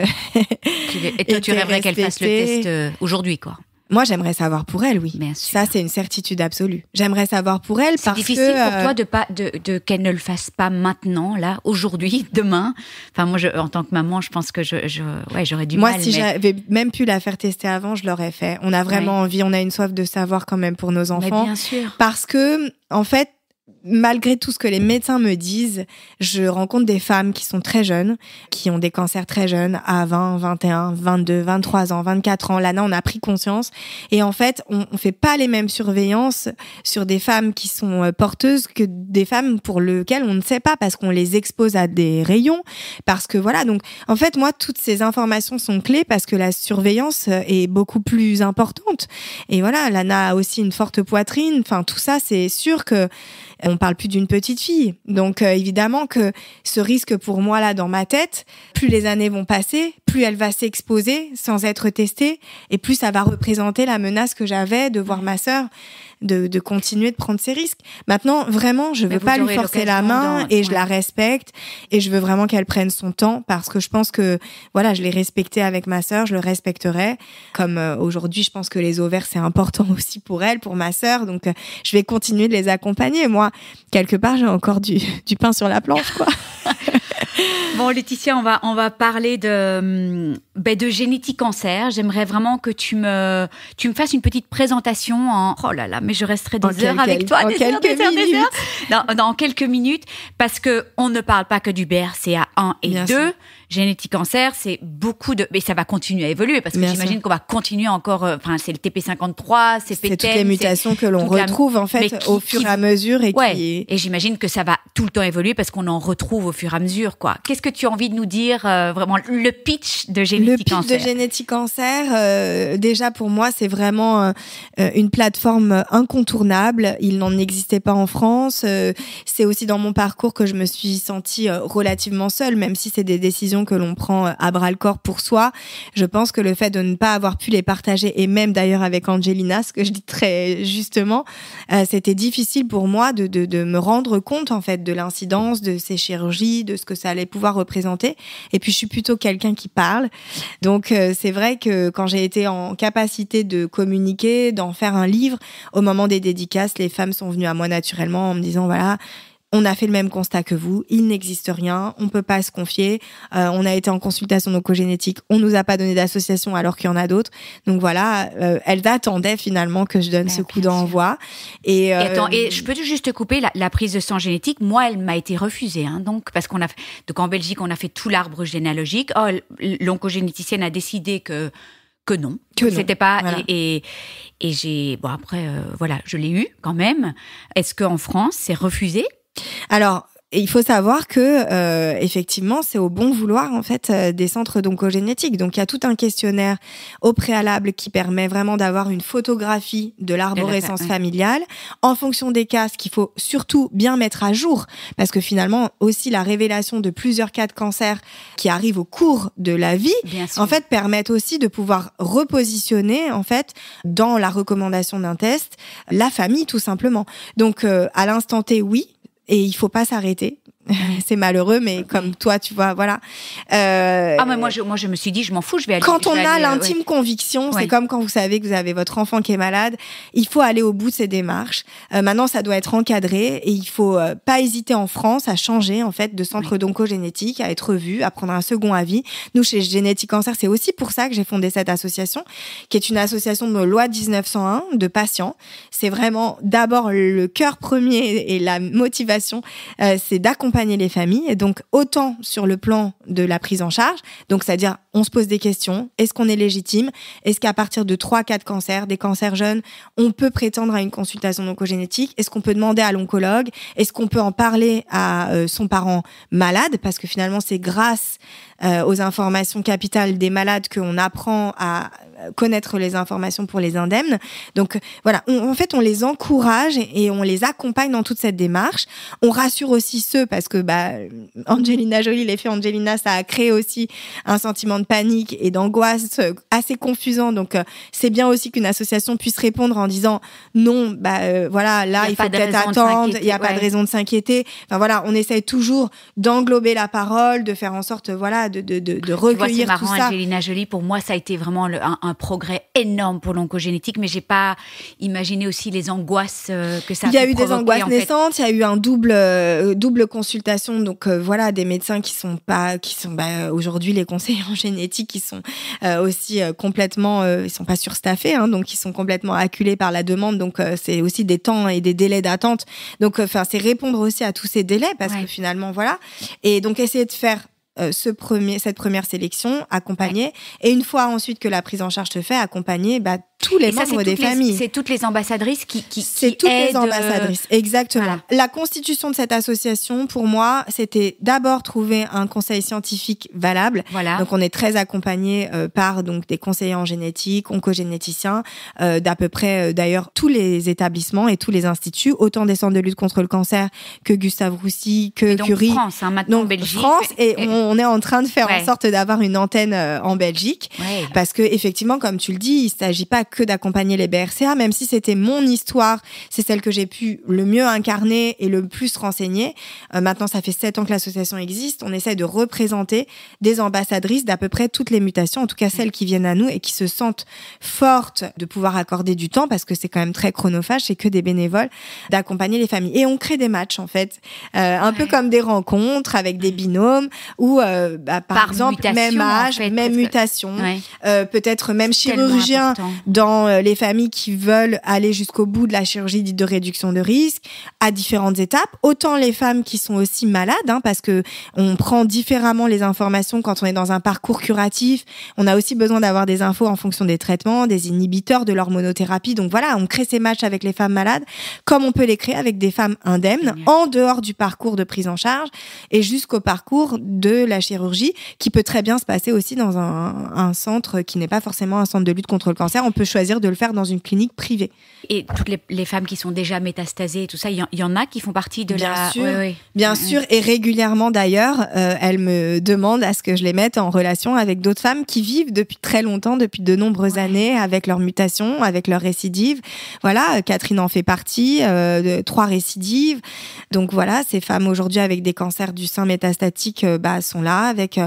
Speaker 2: Et toi, tu rêverais qu'elle fasse le test aujourd'hui, quoi.
Speaker 1: Moi, j'aimerais savoir pour elle, oui.
Speaker 2: Bien sûr.
Speaker 1: Ça, c'est une certitude absolue. J'aimerais savoir pour elle parce que...
Speaker 2: C'est difficile pour toi de qu'elle ne le fasse pas maintenant, là, aujourd'hui, demain. Enfin, moi, en tant que maman, je pense que j'aurais du mal.
Speaker 1: Moi, si j'avais même pu la faire tester avant, je l'aurais fait. On a vraiment envie, on a une soif de savoir quand même pour nos enfants.
Speaker 2: Mais bien sûr.
Speaker 1: Parce que, en fait, malgré tout ce que les médecins me disent, je rencontre des femmes qui sont très jeunes, qui ont des cancers très jeunes, à 20, 21, 22, 23 ans, 24 ans. Là, on a pris conscience. Et en fait, on fait pas les mêmes surveillances sur des femmes qui sont porteuses que des femmes pour lesquelles on ne sait pas, parce qu'on les expose à des rayons. Parce que voilà, donc en fait, moi, toutes ces informations sont clés parce que la surveillance est beaucoup plus importante. Et voilà, Lana a aussi une forte poitrine. Enfin, tout ça, c'est sûr que on parle plus d'une petite fille. Donc évidemment que ce risque pour moi là dans ma tête, plus les années vont passer, plus elle va s'exposer sans être testée et plus ça va représenter la menace que j'avais de voir ma sœur de continuer de prendre ces risques. Maintenant, vraiment, je veux pas lui forcer la main et je la respecte et je veux vraiment qu'elle prenne son temps parce que je pense que voilà, je l'ai respecté avec ma sœur, je le respecterai. Comme aujourd'hui, je pense que les ovaires c'est important aussi pour elle, pour ma sœur, donc je vais continuer de les accompagner. Moi, quelque part, j'ai encore du pain sur la planche, quoi.
Speaker 2: Bon, Laetitia, on va parler de Génétique Cancer. J'aimerais vraiment que tu me fasses une petite présentation oh là là, mais je resterai des heures avec toi, des heures. Dans quelques minutes, parce que on ne parle pas que du BRCA1 et 2. Génétique Cancer, c'est beaucoup mais ça va continuer à évoluer parce que j'imagine qu'on va continuer encore, c'est le TP53, c'est PTEN.
Speaker 1: C'est toutes les mutations que l'on retrouve, en fait, au fur et à mesure
Speaker 2: et j'imagine que ça va tout le temps évoluer parce qu'on en retrouve au fur et à mesure, quoi. Qu'est-ce que tu as envie de nous dire, vraiment, le pitch de Génétique Cancer?
Speaker 1: Le pitch de Génétique Cancer, déjà pour moi, c'est vraiment une plateforme incontournable. Il n'en existait pas en France. C'est aussi dans mon parcours que je me suis sentie relativement seule, même si c'est des décisions que l'on prend à bras-le-corps pour soi. Je pense que le fait de ne pas avoir pu les partager, et même d'ailleurs avec Angelina, ce que je dis très justement, c'était difficile pour moi de me rendre compte en fait de l'incidence de ces chirurgies, de ce que ça allait pouvoir représenter. Et puis je suis plutôt quelqu'un qui parle, donc c'est vrai que quand j'ai été en capacité de communiquer, d'en faire un livre, au moment des dédicaces, les femmes sont venues à moi naturellement en me disant voilà, on a fait le même constat que vous, il n'existe rien, on peut pas se confier, on a été en consultation oncogénétique, on nous a pas donné d'association alors qu'il y en a d'autres. Donc voilà, elles attendaient finalement que je donne ce coup d'envoi. Et
Speaker 2: attends, et je peux juste te couper, la prise de sang génétique, moi elle m'a été refusée, donc parce donc en Belgique on a fait tout l'arbre généalogique. L'oncogénéticienne a décidé que non, c'était pas voilà. et j'ai après voilà, je l'ai eu quand même. Est-ce qu'en France c'est refusé?
Speaker 1: Alors, il faut savoir que effectivement, c'est au bon vouloir en fait des centres d'oncogénétique. Donc il y a tout un questionnaire au préalable qui permet vraiment d'avoir une photographie de l'arborescence familiale en fonction des cas, ce qu'il faut surtout bien mettre à jour, parce que finalement aussi la révélation de plusieurs cas de cancer qui arrivent au cours de la vie, en fait permettent aussi de pouvoir repositionner en fait dans la recommandation d'un test la famille tout simplement. Donc à l'instant T, oui. Et il faut pas s'arrêter. C'est malheureux, mais comme toi, tu vois, voilà.
Speaker 2: Mais moi, je me suis dit, je m'en fous, je vais aller.
Speaker 1: Quand on a l'intime conviction, c'est comme quand vous savez que vous avez votre enfant qui est malade, il faut aller au bout de ces démarches. Maintenant, ça doit être encadré et il faut pas hésiter en France à changer en fait de centre d'oncogénétique, à être vu, à prendre un second avis. Nous, chez Génétique Cancer, c'est aussi pour ça que j'ai fondé cette association, qui est une association de loi 1901 de patients. C'est vraiment d'abord le cœur premier et la motivation, c'est d'accompagner les familles, et donc autant sur le plan de la prise en charge, donc c'est-à-dire on se pose des questions, est-ce qu'on est légitime, est-ce qu'à partir de 3-4 cancers, des cancers jeunes, on peut prétendre à une consultation oncogénétique, est-ce qu'on peut demander à l'oncologue, est-ce qu'on peut en parler à son parent malade, parce que finalement c'est grâce aux informations capitales des malades qu'on apprend à connaître les informations pour les indemnes. Donc voilà, en fait on les encourage et on les accompagne dans toute cette démarche. On rassure aussi ceux, parce que Angelina Jolie, l'effet Angelina, ça a créé aussi un sentiment de panique et d'angoisse assez confusant. Donc c'est bien aussi qu'une association puisse répondre en disant non, voilà, là il faut peut-être attendre, il n'y a pas de raison de s'inquiéter. Enfin voilà, on essaye toujours d'englober la parole, de faire en sorte voilà
Speaker 2: de
Speaker 1: recueillir
Speaker 2: c'est marrant,
Speaker 1: tout ça.
Speaker 2: Angelina Jolie, pour moi, ça a été vraiment un progrès énorme pour l'oncogénétique, mais j'ai pas imaginé aussi les angoisses que ça a pu provoquer.
Speaker 1: Il y a eu des angoisses naissantes, il y a eu un double consultation, donc voilà, des médecins qui sont aujourd'hui les conseillers en génétique, qui sont aussi complètement, ils sont pas surstaffés, donc ils sont complètement acculés par la demande, donc c'est aussi des temps et des délais d'attente. Donc, c'est répondre aussi à tous ces délais, parce que finalement, voilà. Et donc, essayer de faire cette première sélection, accompagner, et une fois ensuite que la prise en charge se fait, accompagner tous les membres des familles.
Speaker 2: C'est toutes les ambassadrices qui
Speaker 1: c'est toutes
Speaker 2: aident,
Speaker 1: les ambassadrices, exactement. Voilà. La constitution de cette association, pour moi, c'était d'abord trouver un conseil scientifique valable.
Speaker 2: Voilà.
Speaker 1: Donc, on est très accompagné par donc des conseillers en génétique, oncogénéticiens, d'à peu près d'ailleurs tous les établissements et tous les instituts, autant des centres de lutte contre le cancer que Gustave Roussy, que
Speaker 2: donc
Speaker 1: Curie.
Speaker 2: France, maintenant
Speaker 1: donc
Speaker 2: Belgique.
Speaker 1: France, et on est en train de faire en sorte d'avoir une antenne en Belgique, parce que effectivement, comme tu le dis, il s'agit pas que d'accompagner les BRCA, même si c'était mon histoire, c'est celle que j'ai pu le mieux incarner et le plus renseigner. Maintenant, ça fait 7 ans que l'association existe. On essaie de représenter des ambassadrices d'à peu près toutes les mutations, en tout cas celles qui viennent à nous et qui se sentent fortes de pouvoir accorder du temps, parce que c'est quand même très chronophage, c'est que des bénévoles, d'accompagner les familles. Et on crée des matchs, en fait, un peu comme des rencontres avec des binômes, où par exemple, même âge, même mutation, peut-être même chirurgien dans les familles qui veulent aller jusqu'au bout de la chirurgie dite de réduction de risque, à différentes étapes. Autant les femmes qui sont aussi malades, parce que on prend différemment les informations quand on est dans un parcours curatif. On a aussi besoin d'avoir des infos en fonction des traitements, des inhibiteurs, de l'hormonothérapie. Donc voilà, on crée ces matchs avec les femmes malades, comme on peut les créer avec des femmes indemnes, en dehors du parcours de prise en charge et jusqu'au parcours de la chirurgie, qui peut très bien se passer aussi dans un centre qui n'est pas forcément un centre de lutte contre le cancer. On peut choisir de le faire dans une clinique privée.
Speaker 2: Et toutes les femmes qui sont déjà métastasées et tout ça, il y en a qui font partie de
Speaker 1: Bien sûr, et régulièrement d'ailleurs, elles me demandent à ce que je les mette en relation avec d'autres femmes qui vivent depuis très longtemps, depuis de nombreuses années, avec leurs mutations, avec leurs récidives. Voilà, Catherine en fait partie, de 3 récidives. Donc voilà, ces femmes aujourd'hui avec des cancers du sein métastatiques sont là, avec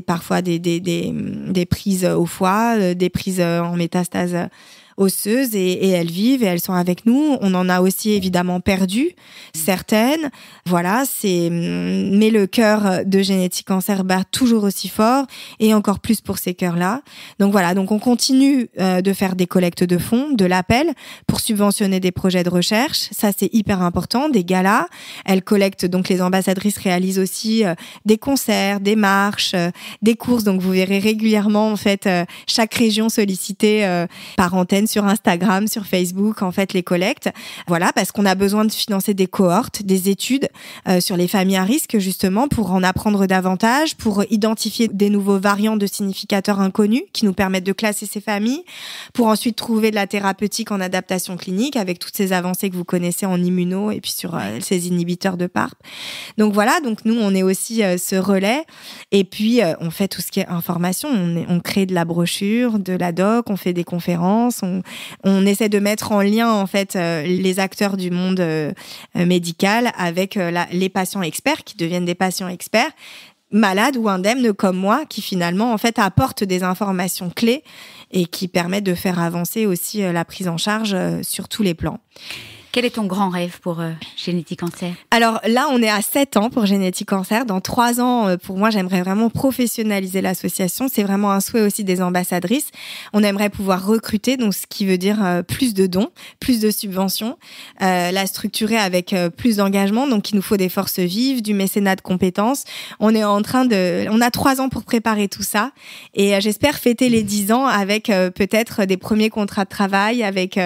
Speaker 1: parfois des prises au foie, des prises en métastase osseuses, et elles vivent et elles sont avec nous. On en a aussi évidemment perdu certaines. Voilà, mais le cœur de Génétique Cancer bat toujours aussi fort, et encore plus pour ces cœurs-là. Donc voilà, donc on continue de faire des collectes de fonds, de l'appel pour subventionner des projets de recherche. Ça, c'est hyper important, des galas. Elles collectent, donc les ambassadrices réalisent aussi des concerts, des marches, des courses. Donc vous verrez régulièrement en fait chaque région sollicitée par antenne sur Instagram, sur Facebook, en fait, les collectes. Voilà, parce qu'on a besoin de financer des cohortes, des études sur les familles à risque, justement, pour en apprendre davantage, pour identifier des nouveaux variants de significateurs inconnus qui nous permettent de classer ces familles, pour ensuite trouver de la thérapeutique en adaptation clinique avec toutes ces avancées que vous connaissez en immuno et puis sur ces inhibiteurs de PARP. Donc voilà, donc nous, on est aussi ce relais. Et puis, on fait tout ce qui est information. On crée de la brochure, de la doc, on fait des conférences, on essaie de mettre en lien en fait les acteurs du monde médical avec les patients experts qui deviennent des patients experts, malades ou indemnes comme moi, qui finalement en fait apportent des informations clés et qui permettent de faire avancer aussi la prise en charge sur tous les plans.
Speaker 2: Quel est ton grand rêve pour Génétique Cancer ?
Speaker 1: Alors là, on est à 7 ans pour Génétique Cancer. Dans 3 ans, pour moi, j'aimerais vraiment professionnaliser l'association. C'est vraiment un souhait aussi des ambassadrices. On aimerait pouvoir recruter, donc ce qui veut dire plus de dons, plus de subventions, la structurer avec plus d'engagement. Donc il nous faut des forces vives, du mécénat de compétences. On a 3 ans pour préparer tout ça. Et j'espère fêter les 10 ans avec peut-être des premiers contrats de travail, avec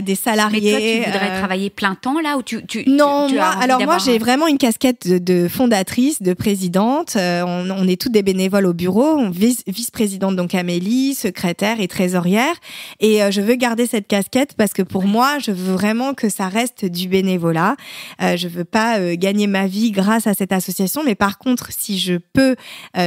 Speaker 1: des salariés.
Speaker 2: Mais toi, tu voudrais travailler plein temps là, ou
Speaker 1: moi j'ai vraiment une casquette de fondatrice, de présidente. On est toutes des bénévoles au bureau, vice-présidente donc Amélie, secrétaire et trésorière. Et je veux garder cette casquette parce que pour moi, je veux vraiment que ça reste du bénévolat. Je veux pas gagner ma vie grâce à cette association, mais par contre, si je peux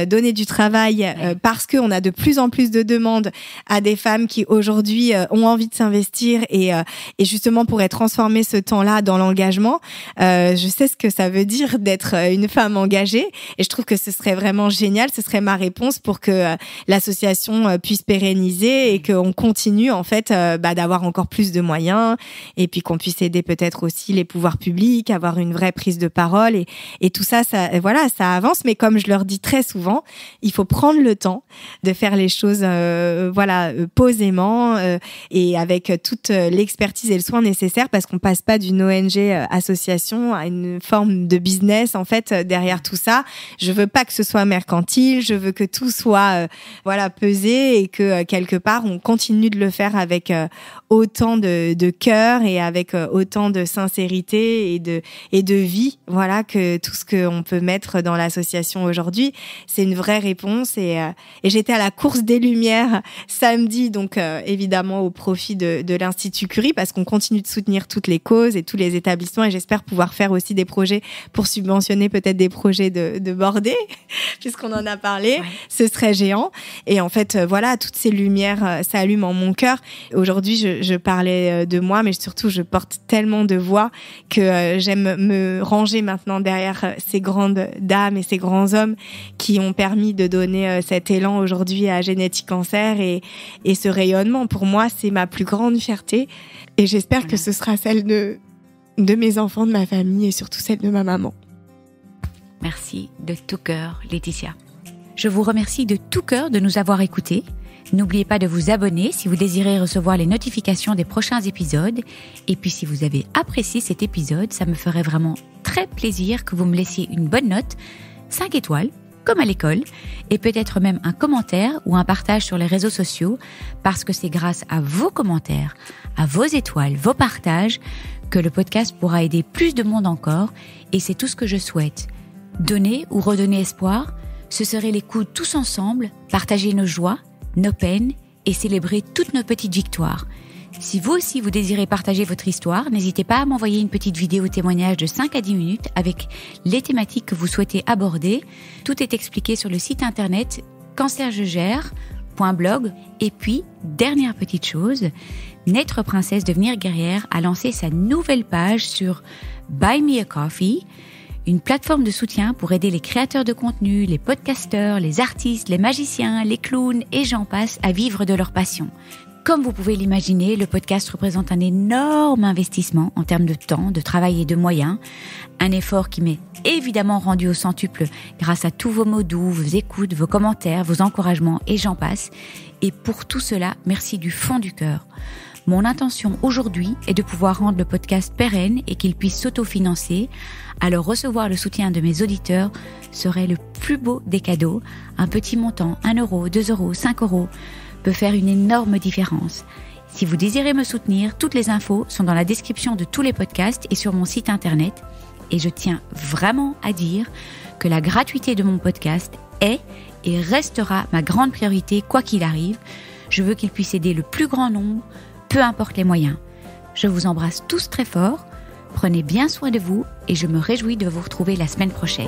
Speaker 1: donner du travail parce qu'on a de plus en plus de demandes à des femmes qui aujourd'hui ont envie de s'investir et justement pour être transformer ce temps-là dans l'engagement. Je sais ce que ça veut dire d'être une femme engagée et je trouve que ce serait vraiment génial. Ce serait ma réponse pour que l'association puisse pérenniser et qu'on continue en fait d'avoir encore plus de moyens et puis qu'on puisse aider peut-être aussi les pouvoirs publics, avoir une vraie prise de parole et tout ça, voilà, ça avance. Mais comme je leur dis très souvent, il faut prendre le temps de faire les choses posément et avec toute l'expertise et le soin nécessaire parce qu'on passe pas d'une ONG association à une forme de business en fait derrière tout ça. Je veux pas que ce soit mercantile, je veux que tout soit pesé et que quelque part on continue de le faire avec autant de cœur et avec autant de sincérité et de vie, voilà, que tout ce qu'on peut mettre dans l'association aujourd'hui. C'est une vraie réponse et j'étais à la course des Lumières samedi, donc évidemment au profit de l'Institut Curie parce qu'on continue de soutenir toutes les causes et tous les établissements et j'espère pouvoir faire aussi des projets pour subventionner peut-être des projets de bordée puisqu'on en a parlé. Ouais. Ce serait géant et en fait voilà, toutes ces lumières s'allument en mon cœur. Aujourd'hui je parlais de moi mais surtout je porte tellement de voix que j'aime me ranger maintenant derrière ces grandes dames et ces grands hommes qui ont permis de donner cet élan aujourd'hui à Génétique Cancer et ce rayonnement. Pour moi, c'est ma plus grande fierté et j'espère que ce sera celle de mes enfants, de ma famille et surtout celle de ma maman.
Speaker 2: Merci de tout cœur, Laetitia. Je vous remercie de tout cœur de nous avoir écoutés. N'oubliez pas de vous abonner si vous désirez recevoir les notifications des prochains épisodes. Et puis si vous avez apprécié cet épisode, ça me ferait vraiment très plaisir que vous me laissiez une bonne note, 5 étoiles, comme à l'école, et peut-être même un commentaire ou un partage sur les réseaux sociaux, parce que c'est grâce à vos commentaires, à vos étoiles, vos partages, que le podcast pourra aider plus de monde encore, et c'est tout ce que je souhaite. Donner ou redonner espoir, ce serait les coups tous ensemble, partager nos joies, nos peines et célébrer toutes nos petites victoires. Si vous aussi vous désirez partager votre histoire, n'hésitez pas à m'envoyer une petite vidéo témoignage de 5 à 10 minutes avec les thématiques que vous souhaitez aborder. Tout est expliqué sur le site internet cancerjegère.blog. Et puis, dernière petite chose, Naître Princesse Devenir Guerrière a lancé sa nouvelle page sur Buy Me a Coffee, une plateforme de soutien pour aider les créateurs de contenu, les podcasteurs, les artistes, les magiciens, les clowns et j'en passe à vivre de leur passion. Comme vous pouvez l'imaginer, le podcast représente un énorme investissement en termes de temps, de travail et de moyens. Un effort qui m'est évidemment rendu au centuple grâce à tous vos mots doux, vos écoutes, vos commentaires, vos encouragements et j'en passe. Et pour tout cela, merci du fond du cœur. Mon intention aujourd'hui est de pouvoir rendre le podcast pérenne et qu'il puisse s'autofinancer. Alors recevoir le soutien de mes auditeurs serait le plus beau des cadeaux. Un petit montant, 1 euro, 2 euros, 5 euros, peut faire une énorme différence. Si vous désirez me soutenir, toutes les infos sont dans la description de tous les podcasts et sur mon site internet. Et je tiens vraiment à dire que la gratuité de mon podcast est et restera ma grande priorité quoi qu'il arrive. Je veux qu'il puisse aider le plus grand nombre, peu importe les moyens. Je vous embrasse tous très fort, prenez bien soin de vous et je me réjouis de vous retrouver la semaine prochaine.